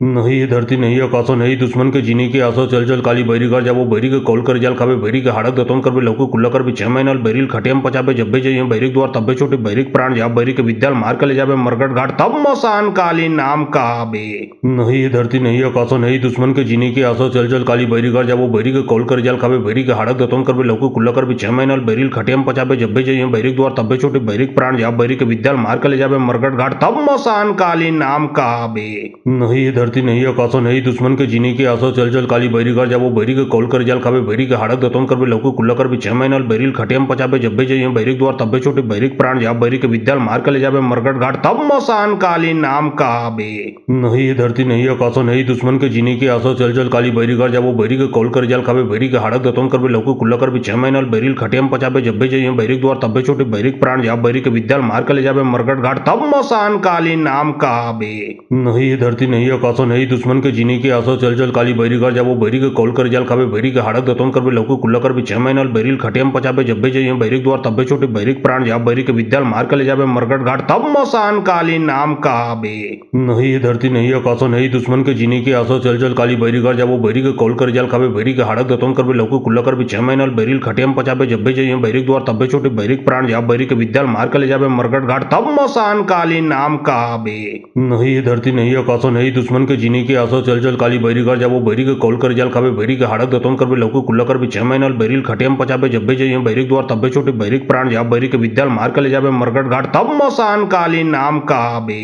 नहीं ये धरती नहीं आकाशो नहीं दुश्मन के जीने की आसो चल चल काली बैरी घर जाबो बैरी के कॉल कर जाल खावे बैरी के हाड़क दतोन करबे लौको कुल्ला करबे 6 महीना बैरिल खटियम पचाबे जब्बे जाइए बैरिक द्वार तब्बे छोटे बैरिक प्राण जा बैरी के विद्याल मार के ले जावे मरगट घाट तब मसान काली नाम काबे। नहीं ये धरती नहीं आकाशो नहीं दुश्मन के जीने की आसो चल चल काली बैरी घर जाबो बैरी के कॉल कर जाल खावे बैरी के हाड़क दतोन करबे लौको कुल्ला करबे 6 महीना बैरिल खटियम पचाबे जब्बे जाइए बैरिक द्वार तब्बे छोटे बैरिक प्राण जा बैरी के विद्याल मार के ले जावे मरगट घाट तब मसान काली नाम काबे। नहीं ये धरती नहीं आकाशो नहीं दुश्मन के जीने की आसो चल चल काली बैरी घर जाबो बैरी के कॉल कर जाल खावे बैरी के हाड़क दतोन करबे लौको कुल्ला करबे 6 महीना बैरिल खटियम पचाबे जब्बे जाइए बैरिक द्वार तब्बे छोटे बैरिक प्राण जा बैरी के विद्याल मार के ले जावे मरगट घाट तब मसान काली नाम काबे। नहीं ये धरती नहीं आकाशो नहीं दुश्मन के जीने की आसो चल चल काली बैरी घर जाबो बैरी के कॉल कर जाल खावे बैरी के हाड़क दतोन करबे लौको कुल्ला करबे 6 महीना बैरिल खटियम पचाबे जब्बे जाइए बैरिक द्वार तब्बे छोटे बैरिक प्राण जा बैरी के विद्याल मार के ले जावे मरगट घाट तब मसान काली नाम काबे। नहीं ये धरती नहीं आकाशो नहीं दुश्मन के जीने की आसो चल चल काली बैरी घर जाबो बैरी के कॉल कर जाल खावे बैरी के हाड़क दतोन करबे लौको कुल्ला करबे 6 महीना बैरिल खटियम पचाबे जब्बे जाइए बैरिक द्वार तब्बे छोटे बैरिक प्राण जा बैरी के विद्याल मार के ले जावे मरगट घाट तब मसान काली नाम काबे। नहीं ये धरती नहीं आकाशो नहीं दुश्मन के जीने की आसो चल चल काली बैरी घर जाबो बैरी के कॉल कर जाल खावे बैरी के हाड़क दतोन करबे लौको कुल्ला करबे 6 महीना बैरिल खटियम पचाबे जब्बे जाइए बैरिक द्वार तब्बे छोटे बैरिक प्राण जा बैरी के विद्याल मार के ले जावे मरगट घाट तब मसान काली नाम काबे। नहीं ये धरती नहीं आकाशो नहीं दुश्मन के जीने की आसो चल चल काली बैरी घर जाबो बैरी के कॉल कर जाल खावे बैरी के हाड़क दतोन करबे लौको कुल्ला करबे 6 महीना बैरिल खटियम पचाबे जब्बे जाइए बैरिक द्वार तब्बे छोटे बैरिक प्राण जा बैरी के विद्याल मार के ले जावे मरगट घाट तब मसान काली नाम काबे।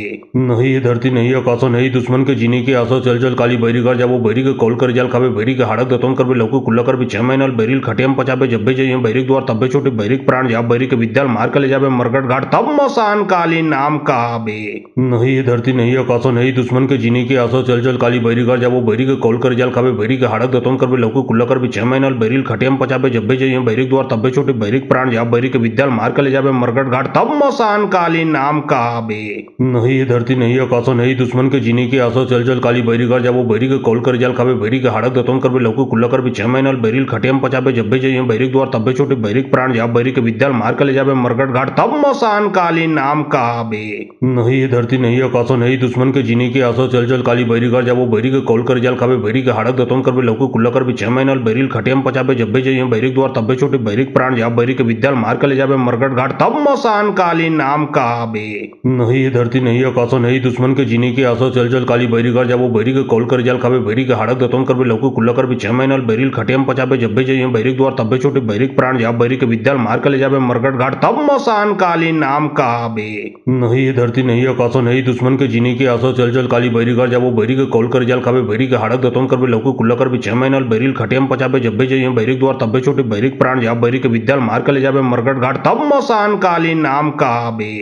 नहीं ये धरती नहीं आकाशो नहीं दुश्मन के जीने की आसो चल चल काली बैरी घर जाबो बैरी के कॉल कर जाल खावे बैरी के हाड़क दतोन करबे लौको कुल्ला करबे 6 महीना बैरिल खटियम पचाबे जब्बे जाइए बैरिक द्वार तब्बे छोटे बैरिक प्राण जा बैरी के विद्याल मार के ले जावे मरगट घाट तब मसान काली नाम काबे। नहीं ये धरती नहीं आकाशो नहीं दुश्मन के जीने की आसो चल चल काली बैरी घर जाबो बैरी के कॉल कर जाल खावे बैरी के हाड़क दतोन करबे लौको कुल्ला करबे 6 महीना बैरिल खटियम पचाबे जब्बे जाइए बैरिक द्वार तब्बे छोटे बैरिक प्राण जा बैरी के विद्याल मार के ले जावे मरगट घाट तब मसान काली नाम काबे। नहीं ये धरती नहीं आकाशो नहीं दुश्मन के जीने की आसो चल चल काली बैरी कर जाबो बैरी के कॉल कर जाल खाबे बैरी के हाड़क दतोन करबे लौको कुल्ला करबे 6 महीना बैरिल खटियम पचाबे जब्बे जइयो बैरिक द्वार तब्बे छोटे बैरिक प्राण जाब बैरी के विद्याल मार के ले जाबे मरगट घाट तब मसान काली नाम कहाबे। नहीं ये धरती नहीं आकाशो नहीं दुश्मन के जीने की आसो चल चल काली बैरी कर जाबो बैरी के कॉल कर जाल खाबे बैरी के हाड़क दतोन करबे लौको कुल्ला करबे 6 महीना बैरिल खटियम पचाबे जब्बे जइयो बैरिक द्वार तब्बे छोटे बैरिक प्राण जाब बैरी के विद्याल मार के ले जाबे मरगट घाट तब मसान काली नाम कहाबे। नहीं ये धरती नहीं आकाशो नहीं दुश्मन के जीने की आसो चल चल काली बैरी कर जाबो बैरी के कॉल कर जाल खाबे बैरी के हाड़क दतोन करबे लौको कुल्ला करबे 6 महीना बैरिल खटियम पचाबे जब्बे जइयो बैरिक द्वार तब्बे छोटे बैरिक प्राण जाब बैरी के विद्याल मार के ले जाबे मरगट घाट तब मसान काली नाम कहाबे। नहीं ये धरती नहीं आकाशो नहीं दुश्मन के जीने की आसो चल चल काली बैरी कर जाबो बैरी के कॉल कर जाल खाबे बैरी के हाड़क दतोन करबे लौको कुल्ला करबे 6 महीना बैरिल खटियम पचाबे जब्बे जइयो बैरिक द्वार तब्बे छोटे बैरिक प्राण जाब बैरी के विद्याल मार के ले जाबे मरगट घाट तब मसान काली नाम कहाबे।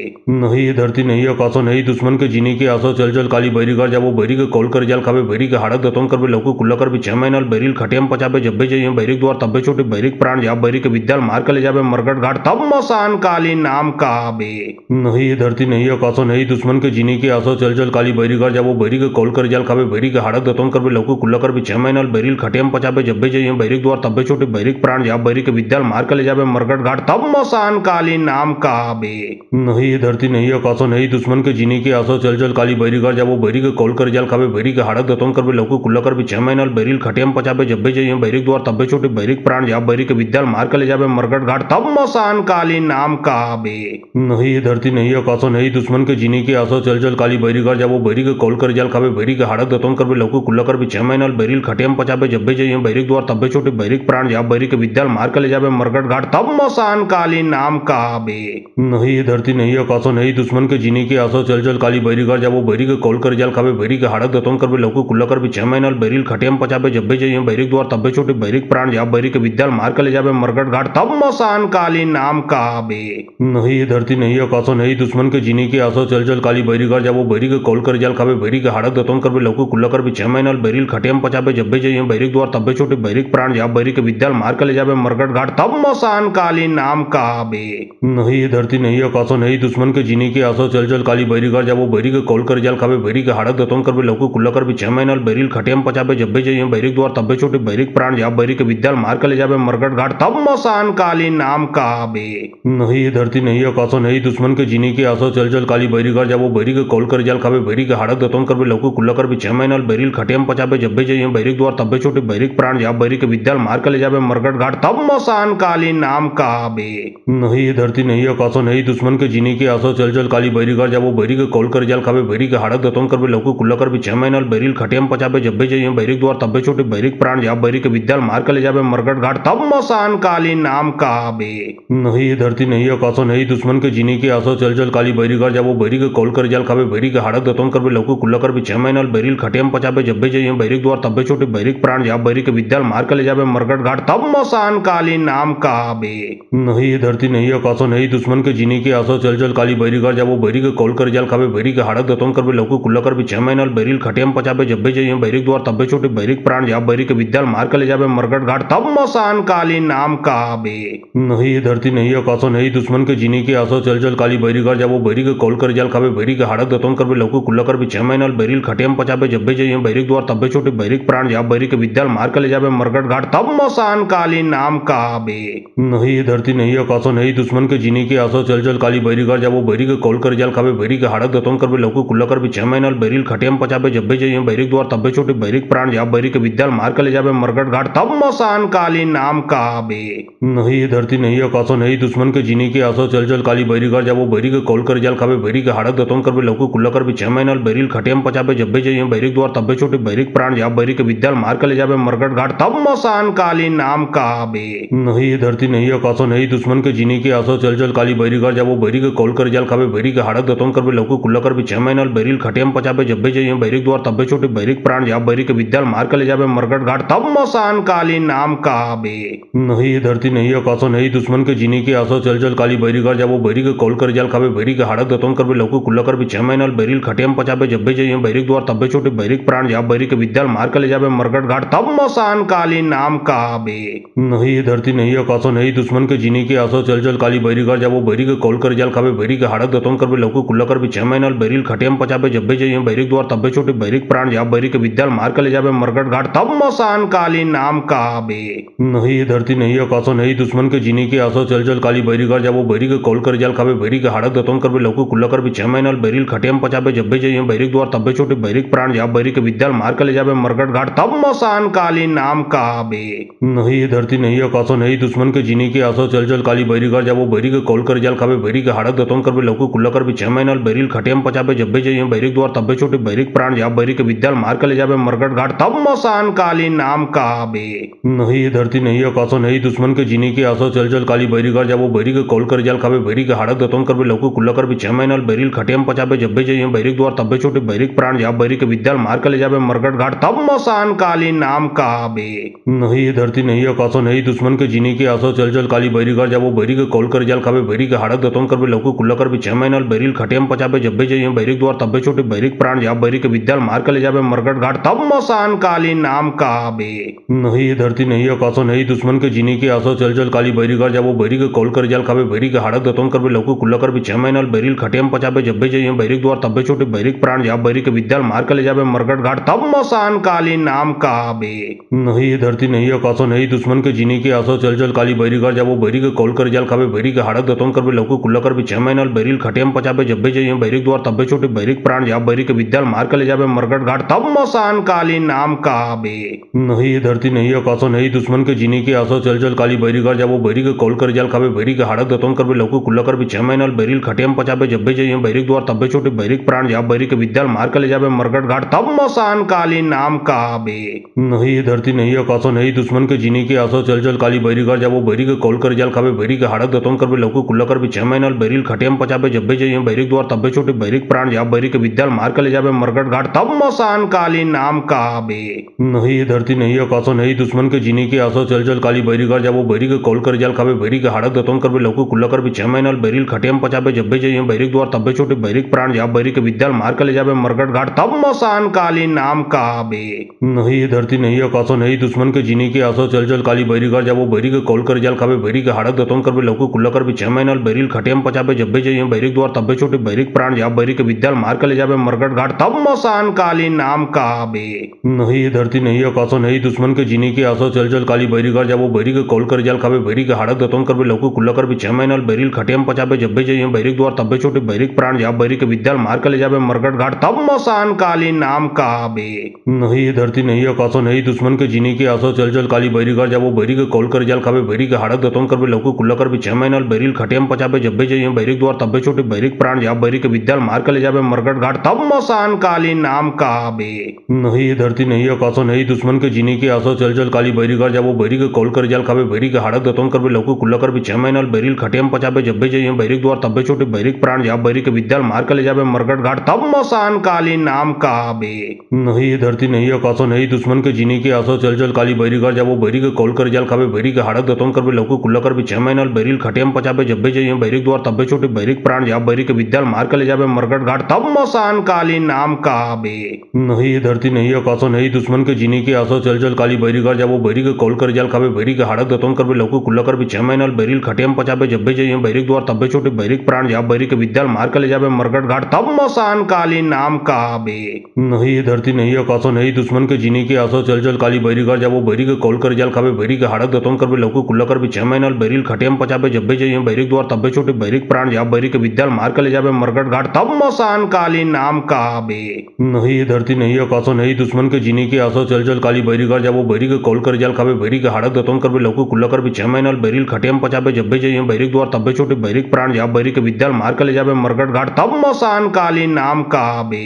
नहीं ये धरती नहीं आकाशो नहीं दुश्मन के जीने की आसो चल चल काली बैरी कर जाबो बैरी के कॉल कर जाल खाबे बैरी के हाड़क दतोन करबे लौको कुल्ला करबे 6 महीना बैरिल खटियम पचाबे जब्बे जइयो बैरिक द्वार तब्बे छोटे बैरिक प्राण जाब बैरी के विद्याल मार के ले जाबे मरगट घाट तब मसान काली नाम कहाबे। नहीं ये धरती नहीं आकाशो नहीं दुश्मन के जीने की आसो चल चल काली बैरी कर जाबो बैरी के कॉल कर जाल खाबे बैरी के हाड़क दतोन करबे लौको कुल्ला करबे 6 महीना बैरिल खटियम पचाबे जब्बे जइयो बैरिक द्वार तब्बे छोटे बैरिक प्राण जाब बैरी के विद्याल मार के ले जाबे मरगट घाट तब मसान काली नाम कहाबे। नहीं ये धरती नहीं आकाशो नहीं दुश्मन के जीने की आसो चल चल काली बैरी कर जाबो बैरी के कॉल कर जाल खाबे बैरी के हाड़क दतोन करबे लौको कुल्ला करबे 6 महीना बैरिल खटियम पचाबे जब्बे जइयो बैरिक द्वार तब्बे छोटे बैरिक प्राण जाब बैरी के विद्याल मार के ले जाबे मरगट घाट तब मसान काली नाम कहाबे। नहीं ये धरती नहीं आकाशो नहीं दुश्मन के जीने की आसो चल चल काली बैरी कर जाबो बैरी के कॉल कर जाल खाबे बैरी के हाड़क दतोन करबे लौको कुल्ला करबे 6 महीना बैरिल खटियम पचाबे जब्बे जइयो बैरिक द्वार तब्बे छोटे बैरिक प्राण जाब बैरी के विद्याल मार के ले जाबे मरगट घाट तब मसान काली नाम कहाबे। नहीं ये धरती नहीं आकाशो नहीं दुश्मन के जीने की आसो चल चल काली बैरी कर जाबो बैरी के कॉल कर जाल खाबे बैरी के हाड़क दतोन करबे लौको कुल्ला करबे 6 महीना बैरिल खटियम पचाबे जब्बे जइयो बैरिक द्वार तब्बे छोटे बैरिक प्राण जाब बैरी के विद्याल मार के ले जाबे मरगट घाट तब मसान काली नाम कहाबे। नहीं ये धरती नहीं आकाशो नहीं दुश्मन के जीने की आसो चल चल काली बैरी कर जाबो बैरी के कॉल कर जाल खाबे बैरी के हाड़क दतोन करबे लौको कुल्ला करबे 6 महीना बैरिल खटियम पचाबे जब्बे जइयो बैरिक द्वार तब्बे छोटे बैरिक प्राण जाब बैरी के विद्याल मार के ले जाबे मरगट घाट तब मसान काली नाम कहाबे। नहीं ये धरती नहीं आकाशो नहीं दुश्मन के जीने की आसो चल चल काली बैरी कर जाबो बैरी के कॉल कर जाल खाबे बैरी के हाड़क दतोन करबे लौको कुल्ला करबे 6 महीना बैरिल खटियम पचाबे जब्बे जइयो बैरिक द्वार तब्बे छोटे बैरिक प्राण जाब बैरी के विद्याल मार के ले जाबे मरगट घाट तब मसान काली नाम कहाबे। नहीं ये धरती नहीं आकाशो नहीं दुश्मन के जीने की आसो चल चल काली बैरी कर जाबो बैरी के कॉल कर जाल खाबे बैरी के हाड़क दतोन करबे लौको कुल्ला करबे 6 महीना बैरिल खटियम पचाबे जब्बे जइयो बैरिक द्वार तब्बे छोटे बैरिक प्राण जाब बैरी के विद्याल मार के ले जाबे मरगट घाट तब मसान काली नाम कहाबे। नहीं ये धरती नहीं आकाशो नहीं दुश्मन के जीने की आसो चल चल काली बैरी कर जाबो बैरी के कॉल कर जाल खाबे बैरी के हाड़क दतोन करबे लौको कुल्ला करबे 6 महीना बैरिल खटियम पचाबे जब्बे जइयो बैरिक द्वार तब्बे छोटे बैरिक प्राण जाब बैरी के विद्याल मार के ले जाबे मरगट घाट तब मसान काली नाम कहाबे। नहीं ये धरती नहीं आकाशो नहीं दुश्मन के जीने की आसो चल चल काली बैरी कर जाबो बैरी के कॉल कर जाल खाबे बैरी के हाड़क दतोन करबे लौको कुल्ला करबे 6 महीना बैरिल खटियम पचाबे जब्बे जइयो बैरिक द्वार तब्बे छोटे बैरिक प्राण जाब बैरी के विद्याल मार के ले जाबे मरगट घाट तब मसान काली नाम कहाबे। नहीं ये धरती नहीं आकाशो नहीं दुश्मन के जीने की आसो चल चल काली बैरी कर जाबो बैरी के कॉल कर जाल खाबे बैरी के हाड़क दतोन करबे लौको कुल्ला करबे 6 महीना बैरिल खटियम पचाबे जब्बे जइयो बैरिक द्वार तब्बे छोटे बैरिक प्राण जाब बैरी के विद्याल मार के ले जाबे मरगट घाट तब मसान काली नाम कहाबे। नहीं ये धरती नहीं आकाशो नहीं दुश्मन के जीने की आसो चल चल काली बैरी कर जाबो बैरी के कॉल कर जाल खाबे बैरी के हाड़क दतोन करबे लौको कुल्ला करबे 6 महीना बैरिल खटियम पचाबे जब्बे जइयो बैरिक द्वार तब्बे छोटे बैरिक प्राण जाब बैरी के विद्याल मार के ले जाबे मरगट घाट तब मसान काली नाम कहाबे। नहीं ये धरती नहीं आकाशो नहीं दुश्मन के जीने की आसो चल चल काली बैरी कर जाबो बैरी के कॉल कर जाल खाबे बैरी के हाड़क दतोन करबे लौको कुल्ला करबे 6 महीना बैरिल खटियम पचाबे जब्बे जइयो बैरिक द्वार तब्बे छोटे बैरिक प्राण जाब बैरी के विद्याल मार के ले जाबे मरगट घाट तब मसान काली नाम कहाबे। नहीं ये धरती नहीं आकाशो नहीं दुश्मन के जीने की आसो चल चल काली बैरी कर जाबो बैरी के कॉल कर जाल खाबे बैरी के हाड़क दतोन करबे लौको कुल्ला करबे 6 महीना बैरिल खटियम पचाबे जब्बे जइयो बैरिक द्वार तब्बे छोटे बैरिक प्राण जाब बैरी के विद्याल मार के ले जाबे मरगट घाट तब मसान काली नाम कहाबे। नहीं ये धरती नहीं आकाशो नहीं दुश्मन के जीने की आसो चल चल काली बैरी कर जाबो बैरी के कॉल कर जाल खाबे बैरी के हाड़क दतोन करबे लौको कुल्ला करबे 6 महीना बैरिल खटियम पचाबे जब्बे जइयो बैरिक द्वार तब्बे छोटे बैरिक प्राण जाब बैरी के विद्याल मार के ले जाबे मरगट घाट तब मसान काली नाम कहाबे। नहीं ये धरती नहीं आकाशो नहीं दुश्मन के जीने की आसो चल चल काली बैरी कर जाबो बैरी के कॉल कर जाल खाबे बैरी के हाड़क दतोन करबे लौको कुल्ला करबे 6 महीना बैरिल खटियम पचाबे जब्बे जइयो बैरिक द्वार तब्बे छोटे बैरिक प्राण जाब बैरी के विद्याल मार के ले जाबे मरगट घाट तब मसान काली नाम कहाबे। नहीं ये धरती नहीं आकाशो नहीं दुश्मन के जीने की आसो चल चल काली बैरी कर जाबो बैरी के कॉल कर जाल खाबे बैरी के हाड़क दतोन करबे लौको कुल्ला करबे 6 महीना बैरिल खटियम पचाबे जब्बे जाइए बैरिक द्वार तब्बे छोटे बैरिक प्राण जा बैरिक विद्याल मार के ले जाबे मरगट घाट तब मसान काली नाम कहाबे। नहीं ये धरती नहीं आकाशो नहीं दुश्मन के जीनी के आसो चल चल काली बैरी घर जाबो बैरी के कॉल कर जाल खाबे बैरी के हाड़क दतोन करबे लौको कुल्ला करबे 6 महीना बैरिल खटियम पचाबे जब्बे जाइए बैरिक द्वार तब्बे छोटे बैरिक प्राण जा बैरी के विद्याल मार के ले जाबे मरगट घाट तब मसान काली नाम कहाबे। नहीं ये धरती नहीं आकाशो नहीं दुश्मन के जीनी के आसो चल चल काली बैरी घर जाबो बैरी के कॉल कर जाल खाबे बैरी के हाड़क दतोन करबे लौको कुल्ला करबे 6 महीना बैरिल खटियम पचाबे जब्बे जाइए बैरिक द्वार तब्बे छोटे बैरिक प्राण जा बैरी के विद्याल मार के ले जाबे मरगट घाट तब मसान काली नाम कहाबे। नहीं ये धरती नहीं आकाशो नहीं दुश्मन के जीनी के आसो चल चल काली बैरी घर जाबो बैरी के कॉल कर जाल खाबे बैरी के हाड़क दतोन करबे लौको कुल्ला करबे 6 महीना बैरिल खटियम पचाबे जब्बे जाइए बैरिक द्वार तब्बे छोटे बैरिक प्राण जा बैरी के विद्याल मार के ले जाबे मरगट घाट तब मसान काली नाम कहाबे। नहीं ये धरती नहीं आकाशो नहीं दुश्मन के जीनी के आसो चल चल काली बैरी घर जाबो बैरी के कॉल कर जाल खाबे बैरी के हाड़क दतोन करबे लौको कुल्ला करबे 6 महीना बैरिल खटियम पचाबे जब्बे जाइए बैरिक द्वार तब्बे छोटे बैरिक प्राण जा बैरी के विद्याल मार के ले जाबे मरगट घाट तब मसान काली नाम कहाबे। नहीं ये धरती नहीं आकाशो नहीं दुश्मन के जीनी के आसो चल चल काली बैरी घर जाबो बैरी के कॉल कर जाल खाबे बैरी के हाड़क दतोन करबे लौको कुल्ला करबे 6 महीना बैरिल खटियम पचाबे जब्बे जाइए बैरिक द्वार तब्बे छोटे बैरिक प्राण जा बैरी के विद्याल मार के ले जाबे मरगट घाट तब मसान काली नाम कहाबे। नहीं ये धरती नहीं आकाशो नहीं दुश्मन के जीनी के आसो चल चल काली बैरी घर जाबो बैरी के कॉल कर जाल खाबे बैरी के हाड़क दतोन करबे लौको कुल्ला करबे 6 महीना बैरिल खटियम पचाबे जब्बे जाइए बैरिक द्वार तब्बे छोटे बैरिक प्राण जा बैरी के विद्याल मार के ले जाबे मरगट घाट तब मसान काली नाम कहाबे। नहीं ये धरती नहीं आकाशो नहीं दुश्मन के जीनी के आसो चल चल काली बैरी घर जाबो बैरी के कॉल कर जाल खाबे बैरी के हाड़क दतोन करबे लौको कुल्ला करबे 6 महीना बैरिल खटियम पचाबे जब्बे जाइए बैरिक द्वार तब्बे छोटे बैरिक प्राण जा बैरी के विद्याल मार के ले जाबे मरगट घाट तब मसान काली नाम कहाबे। नहीं ये धरती नहीं आकाशो नहीं दुश्मन के जीनी के आसो चल चल काली बैरी घर जाबो बैरी के कॉल कर जाल खाबे बैरी के हाड़क दतोन करबे लौको कुल्ला करबे 6 महीना बैरिल खटियम पचाबे जब्बे जाइए बैरिक द्वार तब्बे छोटे बैरिक प्राण जा बैरी के विद्याल मार के ले जाबे मरगट घाट तब मसान काली नाम कहाबे। नहीं ये धरती नहीं आकाशो नहीं दुश्मन के जीनी के आसो चल चल काली बैरी घर जाबो बैरी के कॉल कर जाल खाबे बैरी के हाड़क दतोन करबे लौको कुल्ला करबे 6 महीना बैरिल खटियम पचाबे जब्बे जाइए बैरिक द्वार तब्बे छोटे बैरिक प्राण जा बैरी के विद्याल मार के ले जाबे मरगट घाट तब मसान काली नाम कहाबे। नहीं ये धरती नहीं आकाशो नहीं दुश्मन के जीनी के आसो चल चल काली बैरी घर जाबो बैरी के कॉल कर जाल खाबे बैरी के हाड़क दतोन करबे लौको कुल्ला करबे 6 महीना बैरिल खटियम पचाबे जब्बे जाइए बैरिक द्वार तब्बे छोटे बैरिक प्राण जा बैरी के विद्याल मार के ले जाबे मरगट घाट तब मसान काली नाम कहाबे। नहीं ये धरती नहीं आकाशो नहीं दुश्मन के जीनी के आसो चल चल काली बैरी घर जाबो बैरी के कॉल कर जाल खाबे बैरी के हाड़क दतोन करबे लौको कुल्ला करबे 6 महीना बैरिल खटियम पचाबे जब्बे जाइए बैरिक द्वार तब्बे छोटे बैरिक प्राण जा बैरी के विद्याल मार के ले जाबे मरगट घाट तब मसान काली नाम कहाबे। नहीं ये धरती नहीं आकाशो नहीं दुश्मन के जीनी के आसो चल चल काली बैरी घर जाबो बैरी के कॉल कर जाल खाबे बैरी के हाड़क दतोन करबे लौको कुल्ला करबे 6 महीना बैरिल खटियम पचाबे जब्बे जाइए बैरिक द्वार तब्बे छोटे बैरिक प्राण जा बैरी के विद्याल मार के ले जाबे मरगट घाट तब मसान काली नाम कहाबे। नहीं ये धरती नहीं आकाशो नहीं दुश्मन के जीनी के आसो चल चल काली बैरी घर जाबो बैरी के कॉल कर जाल खाबे बैरी के हाड़क दतोन करबे लौको कुल्ला करबे 6 महीना बैरिल खटियम पचाबे जब्बे जाइए बैरिक द्वार तब्बे छोटे बैरिक प्राण जा बैरी के विद्याल मार के ले जाबे मरगट घाट तब मसान काली नाम कहाबे। नहीं ये धरती नहीं आकाशो नहीं दुश्मन के जीनी के आसो चल चल काली बैरी घर जाबो बैरी के कॉल कर जाल खाबे बैरी के हाड़क दतोन करबे लौको कुल्ला करबे 6 महीना बैरिल खटियम पचाबे जब्बे जाइए बैरिक द्वार तब्बे छोटे बैरिक प्राण जा बैरी के विद्याल मार के ले जाबे मरगट घाट तब मसान काली नाम कहाबे। नहीं ये धरती नहीं आकाशो नहीं दुश्मन के जीनी के आसो चल चल काली बैरी घर जाबो बैरी के कॉल कर जाल खाबे बैरी के हाड़क दतोन करबे लौको कुल्ला करबे 6 महीना बैरिल खटियम पचाबे जब्बे जाइए बैरिक द्वार तब्बे छोटे बैरिक प्राण जा बैरी के विद्याल मार के ले जाबे मरगट घाट तब मसान काली नाम कहाबे। नहीं ये धरती नहीं आकाशो नहीं दुश्मन के जीनी के आसो चल चल काली बैरी घर जाबो बैरी के कॉल कर जाल खाबे बैरी के हाड़क दतोन करबे लौको कुल्ला करबे 6 महीना बैरिल खटियम पचाबे जब्बे जाइए बैरिक द्वार तब्बे छोटे बैरिक प्राण जा बैरी के विद्याल मार के ले जाबे मरगट घाट तब मसान काली नाम कहाबे। नहीं ये धरती नहीं आकाशो नहीं दुश्मन के जीनी के आसो चल चल काली बैरी घर जाबो बैरी के कॉल कर जाल खाबे बैरी के हाड़क दतोन करबे लौको कुल्ला करबे 6 महीना बैरिल खटियम पचाबे जब्बे जाइए बैरिक द्वार तब्बे छोटे बैरिक प्राण जा बैरी के विद्याल मार के ले जाबे मरगट घाट तब मसान काली नाम कहाबे।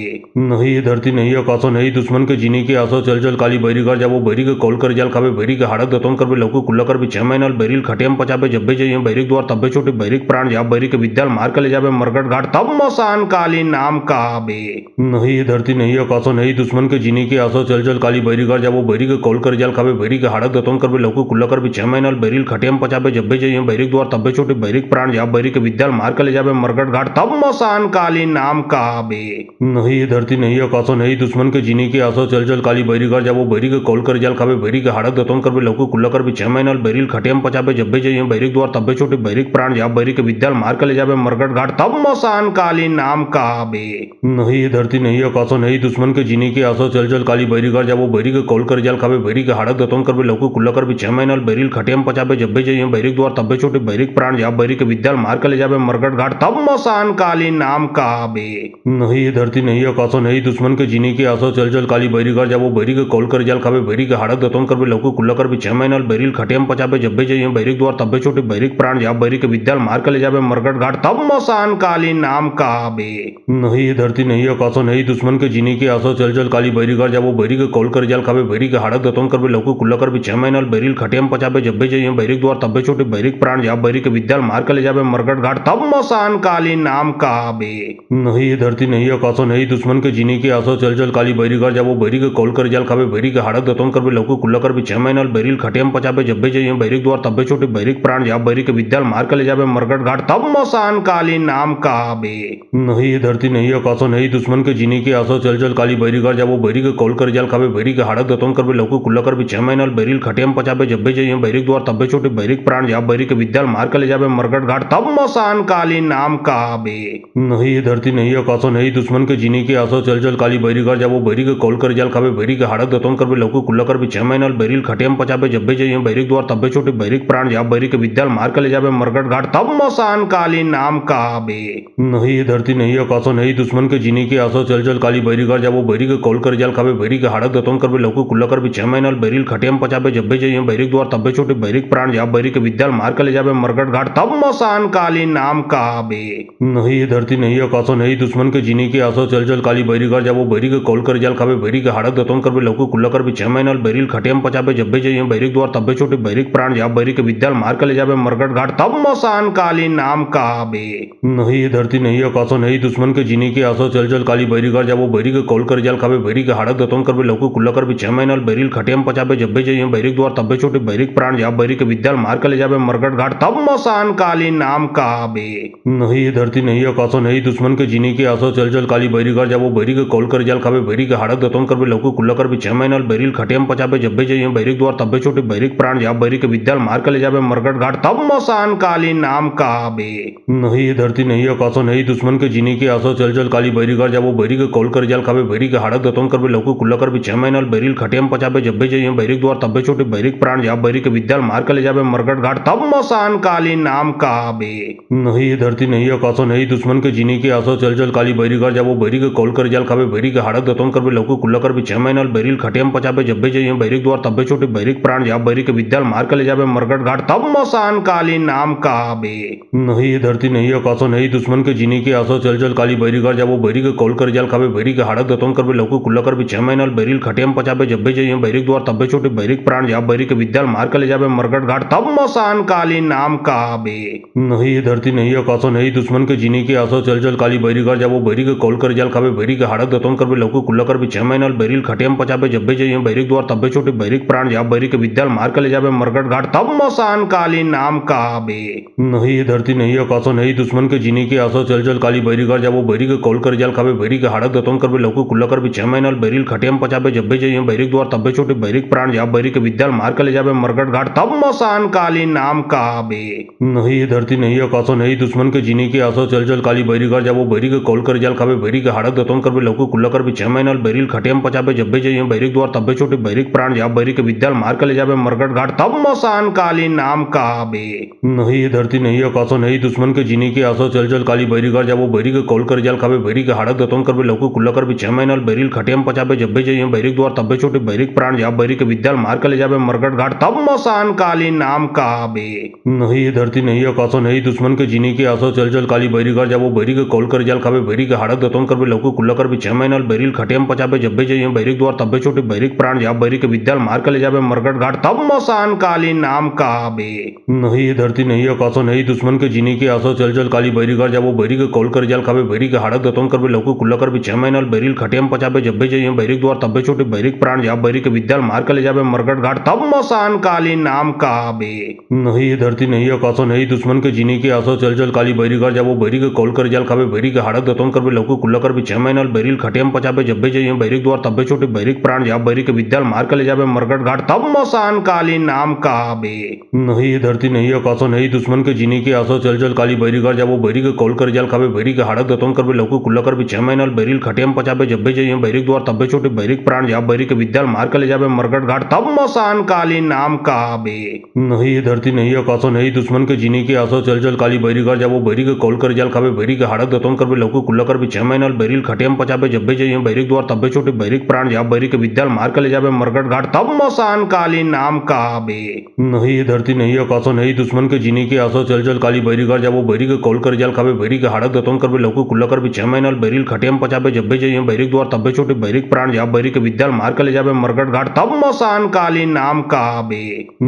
नहीं ये धरती नहीं आकाशो नहीं दुश्मन के जीनी के आसो चल चल काली बैरी घर जाबो बैरी के कॉल कर जाल खाबे बैरी के हाड़क दतोन करबे लौको कुल्ला करबे 6 महीना बैरिल खटियम पचाबे जब्बे जाइए बैरिक द्वार तब्बे छोटे बैरिक प्राण जा बैरी के विद्याल मार के ले जाबे मरगट घाट तब मसान काली नाम कहाबे। नहीं ये धरती नहीं आकाशो नहीं दुश्मन के जीनी के आसो चल चल काली बैरी घर जाबो बैरी के कॉल कर जाल खाबे बैरी के हाड़क दतोन करबे लौको कुल्ला करबे 6 महीना बैरिल खटियम पचाबे जब्बे जाइए बैरिक द्वार तब्बे छोटे बैरिक प्राण जा बैरी के विद्याल मार के ले जाबे मरगट घाट तब मसान काली नाम कहाबे। नहीं ये धरती नहीं आकाशो नहीं दुश्मन के जीनी के आसो चल चल काली बैरी घर जाबो बैरी के कॉल कर जाल खाबे बैरी के हाड़क दतोन करबे लौको कुल्ला करबे 6 महीना बैरिल खटियम पचाबे जब्बे जाइए बैरिक द्वार तब्बे छोटे बैरिक प्राण जा बैरी के विद्याल मार के ले जाबे मरगट घाट तब मसान काली नाम कहाबे। कहाबे। नहीं ये धरती नहीं आकाशो नहीं दुश्मन के जीने की आसो चल चल काली बैरी कर जाबो बैरी के कॉल कर जाल खाबे बैरी के हाड़क दतोन करबे लौकी कुल्ला करबे 6 महीना बैरिल खटियम पचाबे जब्बे जइए बैरिक द्वार तब्बे छोटे बैरिक प्राण जाब बैरी के विद्याल मार के ले जाबे मरगट घाट तब मसान काली नाम कहाबे। नहीं ये धरती नहीं आकाशो नहीं दुश्मन के जीने की आसो चल चल काली बैरी कर जाबो बैरी के कॉल कर जाल खाबे बैरी के हाड़क दतोन करबे लौकी कुल्ला करबे 6 महीना बैरिल खटियम पचाबे जब्बे जइए बैरिक द्वार तब्बे छोटे बैरिक प्राण जाब बैरी के विद्याल मार के ले जाबे मरगट घाट तब मसान काली नाम कहाबे। नहीं ये धरती नहीं आकाशो नहीं दुश्मन के जीने की आसो चल चल काली बैरी कर जाबो बैरी के कॉल कर जाल खाबे बैरी के हाड़क दतोन करबे लौकी कुल्ला करबे 6 महीना बैरिल खटियम पचाबे जब्बे जइए बैरिक द्वार तब्बे छोटे बैरिक प्राण जाब बैरी के विद्याल मार के ले जाबे मरगट घाट तब मसान काली नाम कहाबे। नहीं ये धरती नहीं आकाशो नहीं दुश्मन के जीने की आसो चल चल काली बैरी कर जाबो बैरी के कॉल कर जाल खाबे बैरी के हाड़क दतोन करबे लौकी कुल्ला करबे 6 महीना बैरिल खटियम पचाबे जब्बे जइए बैरिक द्वार तब्बे छोटे बैरिक प्राण जाब बैरी के विद्याल मार के ले जाबे मरगट घाट तब मसान काली नाम कहाबे। नहीं ये धरती नहीं आकाशो नहीं दुश्मन के जीने की आसो चल चल काली बैरी कर जाबो बैरी के कॉल कर जाल खाबे बैरी के हाड़क दतोन करबे लौकी कुल्ला करबे 6 महीना बैरिल खटियम पचाबे जब्बे जइए बैरिक द्वार तब्बे छोटे बैरिक प्राण जाब बैरी के विद्याल मार के ले जाबे मरगट घाट तब मसान काली नाम कहाबे। नहीं ये धरती नहीं आकाशो नहीं दुश्मन के जीने की आसो चल चल काली बैरी कर जाबो बैरी के कॉल कर जाल खाबे बैरी के हाड़क दतोन करबे लौकी कुल्ला करबे 6 महीना बैरिल खटियम पचाबे जब्बे जइए बैरिक द्वार तब्बे छोटे बैरिक प्राण जाब बैरी के विद्याल मार के ले जाबे मरगट घाट तब मसान काली नाम कहाबे। नहीं ये धरती नहीं आकाशो नहीं दुश्मन के जीने की आसो चल चल काली बैरी कर जाबो बैरी के कॉल कर जाल खाबे बैरी के हाड़क दतोन करबे लौकी कुल्ला करबे 6 महीना बैरिल खटियम पचाबे जब्बे जइए बैरिक द्वार तब्बे छोटे बैरिक प्राण जाब बैरी के विद्याल मार के ले जाबे मरगट घाट तब मसान काली नाम कहाबे। नहीं ये धरती नहीं आकाशो नहीं दुश्मन के जीने की आसो चल चल काली बैरी कर जाबो बैरी के कॉल कर जाल खाबे बैरी के हाड़क दतोन करबे लौकी कुल्ला करबे 6 महीना बैरिल खटियम पचाबे जब्बे जइए बैरिक द्वार तब्बे छोटे बैरिक प्राण जाब बैरी के विद्याल मार के ले जाबे मरगट घाट तब मसान काली नाम कहाबे। नहीं ये धरती नहीं आकाशो नहीं दुश्मन के जीने की आसो चल चल काली बैरी कर जाबो बैरी के कॉल कर जाल खाबे बैरी के हाड़क दतोन करबे लौकी कुल्ला करबे 6 महीना बैरिल खटियम पचाबे जब्बे जइए बैरिक द्वार तब्बे छोटे बैरिक प्राण जाब बैरी के विद्याल मार के ले जाबे मरगट घाट तब मसान काली नाम कहाबे। नहीं ये धरती नहीं आकाशो नहीं दुश्मन के जीने की आसो चल चल काली बैरी कर जाबो बैरी के कॉल कर जाल खाबे बैरी के हाड़क दतोन करबे लौकी कुल्ला करबे 6 महीना बैरिल खटियम पचाबे जब्बे जइए बैरिक द्वार तब्बे छोटे बैरिक प्राण जाब बैरी के विद्याल मार के ले जाबे मरगट घाट तब मसान काली नाम कहाबे। नहीं ये धरती नहीं आकाशो नहीं दुश्मन के जीने की आसो चल चल काली बैरी कर जाबो बैरी के कॉल कर जाल खाबे बैरी के हाड़क दतोन करबे लौकी कुल्ला करबे 6 महीना बैरिल खटियम पचाबे जब्बे जइए बैरिक द्वार तब्बे छोटे बैरिक प्राण जाब बैरी के विद्याल मार के ले जाबे मरगट घाट तब मसान काली नाम कहाबे। नहीं ये धरती नहीं आकाशो नहीं दुश्मन के जीने की आसो चल चल काली बैरी कर जाबो बैरी के कॉल कर जाल खाबे बैरी के हाड़क दतोन करबे लौकी कुल्ला करबे 6 महीना बैरिल खटियम पचाबे जब्बे जइए बैरिक द्वार तब्बे छोटे बैरिक प्राण जाब बैरी के विद्याल मार के ले जाबे मरगट घाट तब मसान काली नाम कहाबे। नहीं ये धरती नहीं आकाशो नहीं दुश्मन के जीने की आसो चल चल काली बैरी कर जाबो बैरी के कॉल कर जाल खाबे बैरी के हाड़क दतोन करबे लौकी कुल्ला करबे 6 महीना बैरिल खटियम पचाबे जब्बे जइए बैरिक द्वार तब्बे छोटे बैरिक प्राण जाब बैरी के विद्याल मार के ले जाबे मरगट घाट तब मसान काली नाम कहाबे। नहीं ये धरती नहीं आकाशो नहीं दुश्मन के जीने की आसो चल चल काली बैरी कर जाबो बैरी के कॉल कर जाल खाबे बैरी के हाड़क दतोन करबे लौकी कुल्ला करबे 6 महीना बैरिल खटियम पचाबे जब्बे जइए बैरिक द्वार तब्बे छोटे बैरिक प्राण जाब बैरी के विद्याल मार के ले जाबे मरगट घाट तब मसान काली नाम कहाबे। नहीं ये धरती नहीं आकाशो नहीं दुश्मन के जीने की आसो चल चल काली बैरी कर जाबो बैरी के कॉल कर जाल खाबे बैरी के हाड़क दतोन करबे लौकी कुल्ला करबे 6 महीना बैरिल खटियम पचाबे जब्बे जइए बैरिक द्वार तब्बे छोटे बैरिक प्राण जाब बैरी के विद्याल मार के ले जाबे मरगट घाट तब मसान काली नाम कहाबे। नहीं ये धरती नहीं आकाशो नहीं दुश्मन के जीने की आसो चल चल काली बैरी कर जाबो बैरी के कॉल कर जाल खाबे बैरी के हाड़क दतोन करबे लौकी कुल्ला करबे 6 महीना बैरिल खटियम पचाबे जब्बे जइए बैरिक द्वार तब्बे छोटे बैरिक प्राण जाब बैरी के विद्याल मार के ले जाबे मरगट घाट तब मसान काली नाम कहाबे। नहीं ये धरती नहीं आकाशो नहीं दुश्मन के जीने की आसो चल चल काली बैरी कर जाबो बैरी के कॉल कर जाल खाबे बैरी के हाड़क दतोन करबे लौकी कुल्ला करबे 6 महीना बैरिल खटियम पचाबे जब्बे जइए बैरिक द्वार तब्बे छोटे बैरिक प्राण जाब बैरी के विद्याल मार के ले जाबे मरगट घाट तब मसान काली नाम कहाबे। नहीं ये धरती नहीं आकाशो नहीं दुश्मन के जीने की आसो चल चल काली बैरी कर जाबो बैरी के कॉल कर जाल खाबे बैरी के हाड़क दतोन करबे लौकी कुल्ला करबे 6 महीना बैरिल खटियम पचाबे जब्बे जइए बैरिक द्वार तब्बे छोटे बैरिक प्राण जाब बैरी के विद्याल मार के ले जाबे मरगट घाट तब मसान काली नाम कहाबे। नहीं ये धरती नहीं आकाशो नहीं दुश्मन के जीने की आसो चल चल काली बैरी कर जाबो बैरी के कॉल कर जाल खाबे बैरी के हाड़क दतोन करबे लौकी कुल्ला करबे 6 महीना बैरिल खटियम पचाबे जब्बे जइए बैरिक द्वार तब्बे छोटे बैरिक प्राण जाब बैरी के विद्याल मार के ले जाबे मरगट घाट तब मसान काली नाम कहाबे। नहीं ये धरती नहीं आकाशो नहीं दुश्मन के जीने की आसो चल चल काली बैरी कर जाबो बैरी के कॉल कर जाल खाबे बैरी के हाड़क दतोन करबे लौकी कुल्ला करबे 6 महीना बैरिल खटियम पचाबे जब्बे जइए बैरिक द्वार तब्बे छोटे बैरिक प्राण जाब बैरी के विद्याल मार के ले जाबे मरगट घाट तब मसान काली नाम कहाबे। नहीं ये धरती नहीं आकाशो नहीं दुश्मन के जीने की आसो चल चल काली बैरी कर जाबो बैरी के कॉल कर जाल खाबे बैरी के हाड़क दतोन दतवन करबे लौकी कुल्ला करबे 6 महीना बैरिल खटियम पचाबे जब भी जाइए बैरिक द्वार तब्बे छोटे बैरिक प्राण जा बैरिक के विद्याल मार के ले जाबे मरगट घाट तब मसान काली नाम कहाबे। नहीं ये धरती नहीं आकाशो नहीं दुश्मन के जीने की आसो चल चल काली बैरी घर जाबो बैरी के कॉल कर जाल खाबे बैरी के हाड़क दतवन करबे लौकी कुल्ला करबे 6 महीना बैरिल खटियम पचाबे जब भी जाइए बैरिक द्वार तब्बे छोटे बैरिक प्राण जा बैरिक के विद्याल मार के ले जाबे मरगट घाट तब मसान काली नाम कहाबे। नहीं ये धरती नहीं आकाशो नहीं दुश्मन के जीने की आसो चल चल काली बैरी घर जाबो बैरी के कॉल कर जाल खाबे बैरी के हाड़क दतवन करबे लौकी कुल्ला करबे 6 महीना बैरिल खटियम पचाबे जब भी जाइए बैरिक द्वार तब्बे छोटे बैरिक प्राण जा बैरिक के विद्याल मार के ले जाबे मरगट घाट तब मसान काली नाम कहाबे।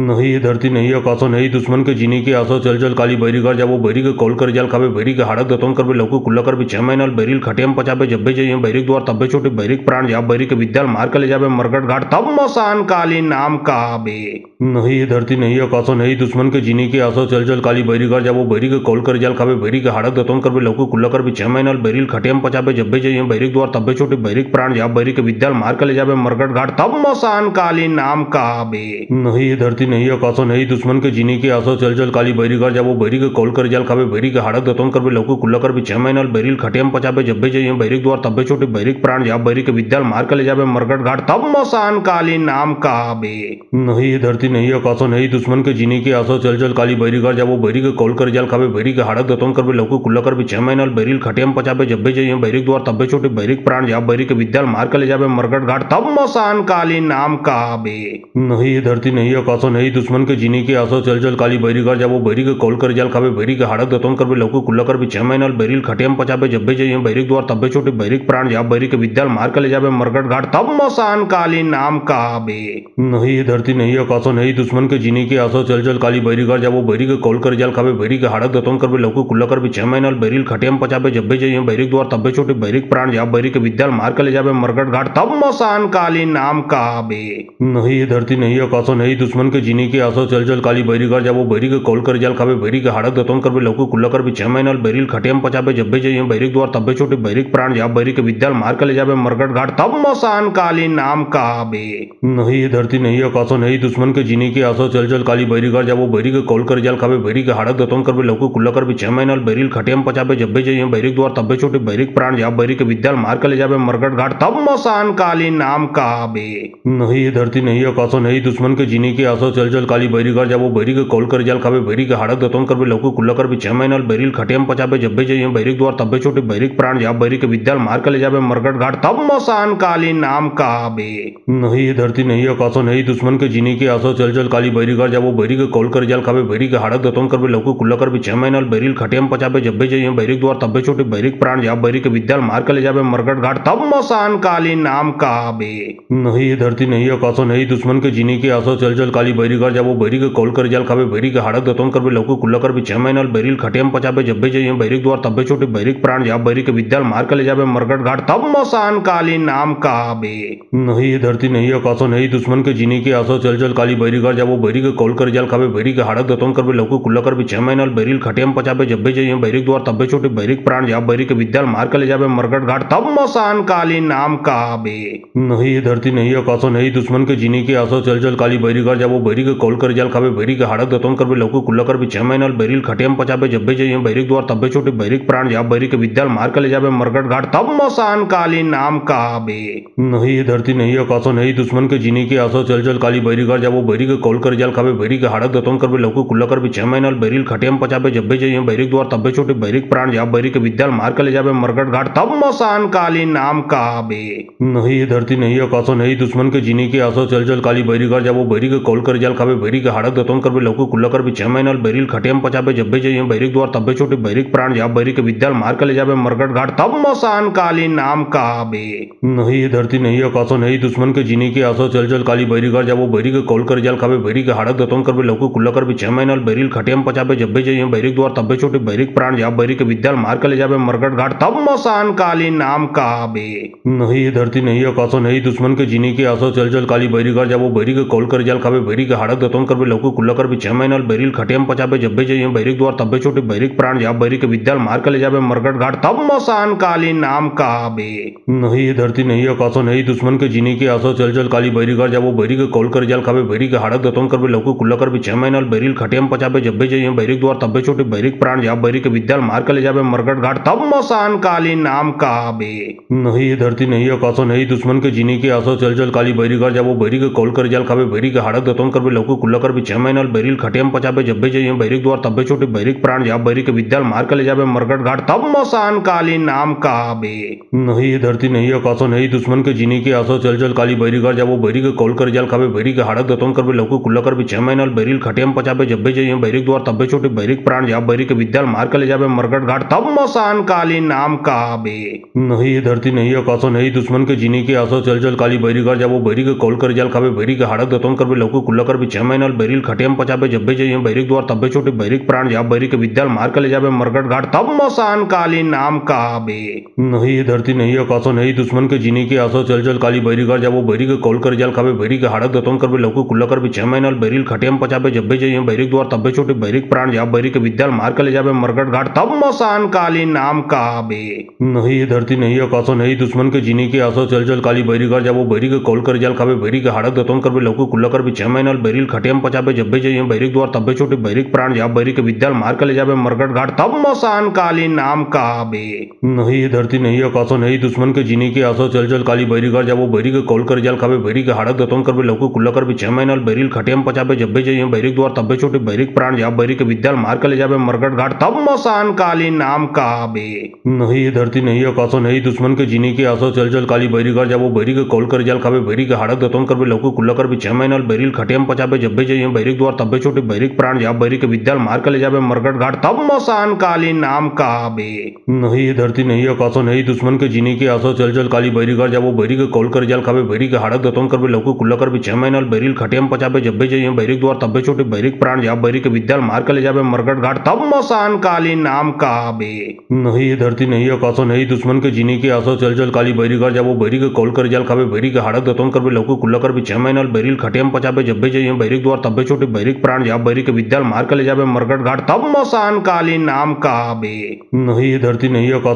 नहीं ये धरती नहीं आकाशो नहीं दुश्मन के जीने की आसो चल चल काली बैरी घर जाबो बैरी के कॉल कर जाल खाबे बैरी के हाड़क दतवन करबे लौकी कुल्ला करबे 6 महीना बैरिल खटियम पचाबे जब भी जाइए बैरिक द्वार तब्बे छोटे बैरिक प्राण जा बैरिक के विद्याल मार के ले जाबे मरगट घाट तब मसान काली नाम कहाबे। नहीं ये धरती नहीं आकाशो नहीं दुश्मन के जीने की आसो चल चल काली बैरी घर जाबो बैरी के कॉल कर जाल खाबे बैरी के हाड़क दतवन करबे लौकी कुल्ला करबे 6 महीना बैरिल खटियम पचाबे जब भी जाइए बैरिक द्वार तब्बे छोटे बैरिक प्राण जा बैरिक के विद्याल मार के ले जाबे मरगट घाट तब मसान काली नाम कहाबे। नहीं ये धरती नहीं आकाशो नहीं दुश्मन के जीने की आसो चल चल काली बैरी घर जाबो बैरी के कॉल कर जाल खाबे बैरी के हाड़क दतवन करबे लौकी कुल्ला करबे 6 महीना बैरिल खटियम पचाबे जब भी जाइए बैरिक द्वार तब्बे छोटे बैरिक प्राण जा बैरिक के विद्याल मार के ले जाबे मरगट घाट तब मसान काली नाम कहाबे। नहीं ये धरती नहीं आकाशो नहीं दुश्मन के जीने की आसो चल चल काली बैरी घर जाबो बैरी के कॉल कर जाल खाबे बैरी के हाड़क दतवन करबे लौकी कुल्ला करबे 6 महीना बैरिल खटियम पचाबे जब भी जाइए बैरिक द्वार तब्बे छोटे बैरिक प्राण जा बैरिक के विद्याल मार के ले जाबे मरगट घाट तब मसान काली नाम कहाबे। नहीं ये धरती नहीं आकाशो नहीं दुश्मन के जीने की आसो चल चल काली बैरी घर जाबो बैरी के कॉल कर जाल खाबे बैरी के हाड़क दतवन करबे लौकी कुल्ला करबे 6 महीना बैरिल खटियम पचाबे जब भी जाइए बैरिक द्वार तब्बे छोटे बैरिक प्राण जा बैरिक के विद्याल मार के ले जाबे मरगट घाट तब मसान काली नाम कहाबे। नहीं ये धरती नहीं आकाशो नहीं दुश्मन के जीने की आसो चल चल काली बैरी घर जाबो बैरी के कॉल कर जाल खाबे बैरी के हाड़क दतवन करबे लौकी कुल्ला करबे 6 महीना बैरिल खटियम पचाबे जब भी जाइए बैरिक द्वार तब्बे छोटे बैरिक प्राण जा बैरिक के विद्याल मार के ले जाबे मरगट घाट तब मसान काली नाम कहाबे। नहीं ये धरती नहीं आकाशो नहीं दुश्मन के जीने की आसो चल चल काली बैरी घर जाबो बैरी के कॉल कर जाल खाबे बैरी के हाड़क दतवन करबे लौकी कुल्ला करबे 6 महीना बैरिल खटियम पचाबे जब भी जाइए बैरिक द्वार तब्बे छोटे बैरिक प्राण जा बैरिक के विद्याल मार के ले जाबे मरगट घाट तब मसान काली नाम कहाबे। नहीं ये धरती नहीं आकाशो नहीं दुश्मन के जीने की आसो चल चल काली बैरी घर जाबो बैरी के कॉल कर जाल खाबे बैरी के हाड़क दतवन करबे लौकी कुल्ला करबे 6 महीना बैरिल खटियम पचाबे जब भी जाइए बैरिक द्वार तब्बे छोटे बैरिक प्राण जा बैरिक के विद्याल मार के ले जाबे मरगट घाट तब मसान काली नाम कहाबे। नहीं ये धरती नहीं आकाशो नहीं दुश्मन के जीने की आसो चल चल काली बैरी घर जाबो बैरी के कॉल कर जाल खाबे बैरी के हाड़क दतवन करबे लौकी कुल्ला करबे 6 महीना बैरिल खटियम पचाबे जब भी जाइए बैरिक द्वार तब्बे छोटे बैरिक प्राण जा बैरिक के विद्याल मार के ले जाबे मरगट घाट तब मसान काली नाम कहाबे। नहीं ये धरती नहीं आकाशो नहीं दुश्मन के जीने की आसो चल चल काली बैरी घर जाबो बैरी के कॉल कर जाल खाबे बैरी के हाड़क दतवन करबे लौकी कुल्ला करबे 6 महीना बैरिल खटियम पचाबे जब भी जाइए बैरिक द्वार तब्बे छोटे बैरिक प्राण जा बैरिक के विद्याल मार के ले जाबे मरगट घाट तब मसान काली नाम कहाबे। नहीं ये धरती नहीं आकाशो नहीं दुश्मन के जीने की आसो चल चल काली बैरी घर जाबो बैरी के कॉल कर जाल खाबे बैरी के हाड़क दतवन करबे लौकी कुल्ला करबे 6 महीना बैरिल खटियम पचाबे जब भी जाइए बैरिक द्वार तब्बे छोटे बैरिक प्राण जा बैरिक के विद्याल मार के ले जाबे मरगट घाट तब मसान काली नाम कहाबे। नहीं ये धरती नहीं आकाशो नहीं दुश्मन के जीने की आसो चल चल काली बैरी घर जाबो बैरी के कॉल कर जाल खाबे बैरी के हाड़क दतवन करबे लौकी कुल्ला करबे 6 महीना बैरिल खटियम पचाबे जब भी जाइए बैरिक द्वार तब्बे छोटे बैरिक प्राण जा बैरिक के विद्याल मार के ले जाबे मरगट घाट तब मसान काली नाम कहाबे। नहीं ये धरती नहीं आकाशो नहीं दुश्मन के जीने की आसो चल चल काली बैरी घर जाबो बैरी के कॉल कर जाल खाबे बैरी के हाड़क दतवन करबे लौकी कुल्ला करबे 6 महीना बैरिल खटियम पचाबे जब भी जाइए बैरिक द्वार तब्बे छोटे बैरिक प्राण जा बैरिक के विद्याल मार के ले जाबे मरगट घाट तब मसान काली नाम कहाबे। नहीं ये धरती नहीं आकाशो नहीं दुश्मन के जीने की आसो चल चल काली बैरी घर जाबो बैरी के कॉल कर जाल खाबे बैरी के हाड़क दतवन करबे लौकी कुल्ला करबे 6 महीना बैरिल खटियम पचाबे जब भी जाइए बैरिक द्वार तब्बे छोटे बैरिक प्राण जा बैरिक के विद्याल मार के ले जाबे मरगट घाट तब मसान काली नाम कहाबे। नहीं ये धरती नहीं आकाशो नहीं दुश्मन के जीने की आसो चल चल काली बैरी घर जाबो बैरी के कॉल कर जाल खाबे बैरी के हाड़क दतवन करबे लौकी कुल्ला करबे 6 महीना बैरिल खटियम पचाबे जब भी जाइए बैरिक द्वार तब्बे छोटे बैरिक प्राण जा बैरिक के विद्याल मार के ले जाबे मरगट घाट तब मसान काली नाम कहाबे। नहीं ये धरती नहीं आकाशो नहीं दुश्मन के जीने की आसो चल चल काली बैरी घर जाबो बैरी के कॉल कर जाल खाबे बैरी के हाड़क दतवन करबे लौकी कुल्ला करबे 6 महीना बैरिल खटियम पचाबे जब भी जाइए बैरिक द्वार तब्बे छोटे बैरिक प्राण जा बैरिक के विद्याल मार के ले जाबे मरगट घाट तब मसान काली नाम कहाबे। नहीं ये धरती नहीं आकाशो नहीं दुश्मन के जीने की आसो चल चल काली बैरी घर जाबो बैरी के कॉल कर जाल खाबे बैरी के हाड़क दतवन करबे लौकी कुल्ला करबे 6 महीना बैरिल खटियम पचाबे जब भी जाइए बैरिक द्वार तब्बे छोटे बैरिक प्राण जा बैरिक के विद्याल मार के ले जाबे मरगट घाट तब मसान काली नाम कहाबे। नहीं ये धरती नहीं आकाशो नहीं दुश्मन के जीने की आसो चल चल काली बैरी घर जाबो बैरी के कॉल कर जाल खाबे बैरी के हाड़क दतवन करबे लौकी कुल्ला करबे 6 महीना बैरिल खटियम पचाबे जब भी जाइए बैरिक द्वार तब्बे छोटे बैरिक प्राण जा बैरिक के विद्याल मार के ले जाबे मरगट घाट तब मसान काली नाम कहाबे। नहीं ये धरती नहीं आकाशो नहीं दुश्मन के जीने की आसो चल चल काली बैरी कर जाबो बैरी के कॉल कर जाल खाबे बैरी के हाड़क दतम करबे लौको कुल्ला करबे 6 महीना बैरिल खटियम पचाबे जब्बे जाइए बैरिक द्वार तब्बे छोटे बैरिक प्राण जा बैरी के विद्याल मार के ले जाबे मरगट घाट तब मसान काली नाम कहाबे। नहीं ये धरती नहीं आकाशो नहीं दुश्मन के जीने की आसो चल चल काली बैरी कर जाबो बैरी के कॉल कर जाल खाबे बैरी के हाड़क दतम करबे लौको कुल्ला करबे 6 महीना बैरिल खटियम पचाबे जब्बे जाइए बैरिक द्वार तब्बे छोटे बैरिक प्राण जा बैरी के विद्याल मार के ले जाबे मरगट घाट तब मसान काली नाम कहाबे। नहीं ये धरती नहीं आकाशो नहीं दुश्मन के जीने की आसो चल चल काली बैरी कर जाबो बैरी के कॉल कर जाल खाबे बैरी के हाड़क दतम करबे लौको कुल्ला करबे 6 महीना बैरिल खटियम पचाबे जब्बे जाइए बैरिक द्वार तब्बे छोटे बैरिक प्राण जा बैरी के विद्याल मार के ले जाबे मरगट घाट तब मसान काली नाम कहाबे। नहीं ये धरती नहीं आकाशो नहीं दुश्मन के जीने की आसो चल चल काली बैरी कर जाबो बैरी के कॉल कर जाल खाबे बैरी के हाड़क दतम करबे लौको कुल्ला करबे 6 महीना बैरिल खटियम पचाबे जब्बे जाइए बैरिक द्वार तब्बे छोटे बैरिक प्राण जा बैरी के विद्याल मार के ले जाबे मरगट घाट तब मसान काली नाम कहाबे। नहीं ये धरती नहीं आकाशो नहीं दुश्मन के जीने की आसो चल चल काली बैरी कर जाबो बैरी के कॉल कर जाल खाबे बैरी के हाड़क दतम करबे लौको कुल्ला करबे 6 महीना बैरिल खटियम पचाबे जब्बे जाइए बैरिक द्वार तब्बे छोटे बैरिक प्राण जा बैरी के विद्याल मार के ले जाबे मरगट घाट तब मसान काली नाम कहाबे। नहीं ये धरती नहीं आकाशो नहीं दुश्मन के जीने की आसो चल चल काली बैरी कर जाबो बैरी के कॉल कर जाल खाबे बैरी के हाड़क दतम करबे लौको कुल्ला करबे 6 महीना बैरिल खटियम पचाबे जब्बे जाइए बैरिक द्वार तब्बे छोटे बैरिक प्राण जा बैरी के विद्याल मार के ले जाबे मरगट घाट तब मसान काली नाम कहाबे। नहीं ये धरती नहीं आकाशो नहीं दुश्मन के जीने की आसो चल चल काली बैरी कर जाबो बैरी के कॉल कर जाल खाबे बैरी के हाड़क दतम करबे लौको कुल्ला करबे 6 महीना बैरिल खटियम पचाबे जब्बे जाइए बैरिक द्वार तब्बे छोटे बैरिक प्राण जा बैरी के विद्याल मार के ले जाबे मरगट घाट तब मसान काली नाम कहाबे। नहीं ये धरती नहीं आकाशो नहीं दुश्मन के जीने की आसो चल चल काली बैरी कर जाबो बैरी के कॉल कर जाल खाबे बैरी के हाड़क दतम करबे लौको कुल्ला करबे 6 महीना बैरिल खटियम पचाबे जब्बे जाइए बैरिक द्वार तब्बे छोटे बैरिक प्राण जा बैरी के विद्याल मार के ले जाबे मरगट घाट तब मसान काली नाम कहाबे। नहीं ये धरती नहीं आकाशो नहीं दुश्मन के जीने की आसो चल चल काली बैरी कर जाबो बैरी के कॉल कर जाल खाबे बैरी के हाड़क दतम करबे लौको कुल्ला करबे 6 महीना बैरिल खटियम पचाबे जब्बे जाइए बैरिक द्वार तब्बे छोटे बैरिक प्राण जा बैरी के विद्याल मार के ले जाबे मरगट घाट तब मसान काली नाम कहाबे। नहीं ये धरती नहीं आकाशो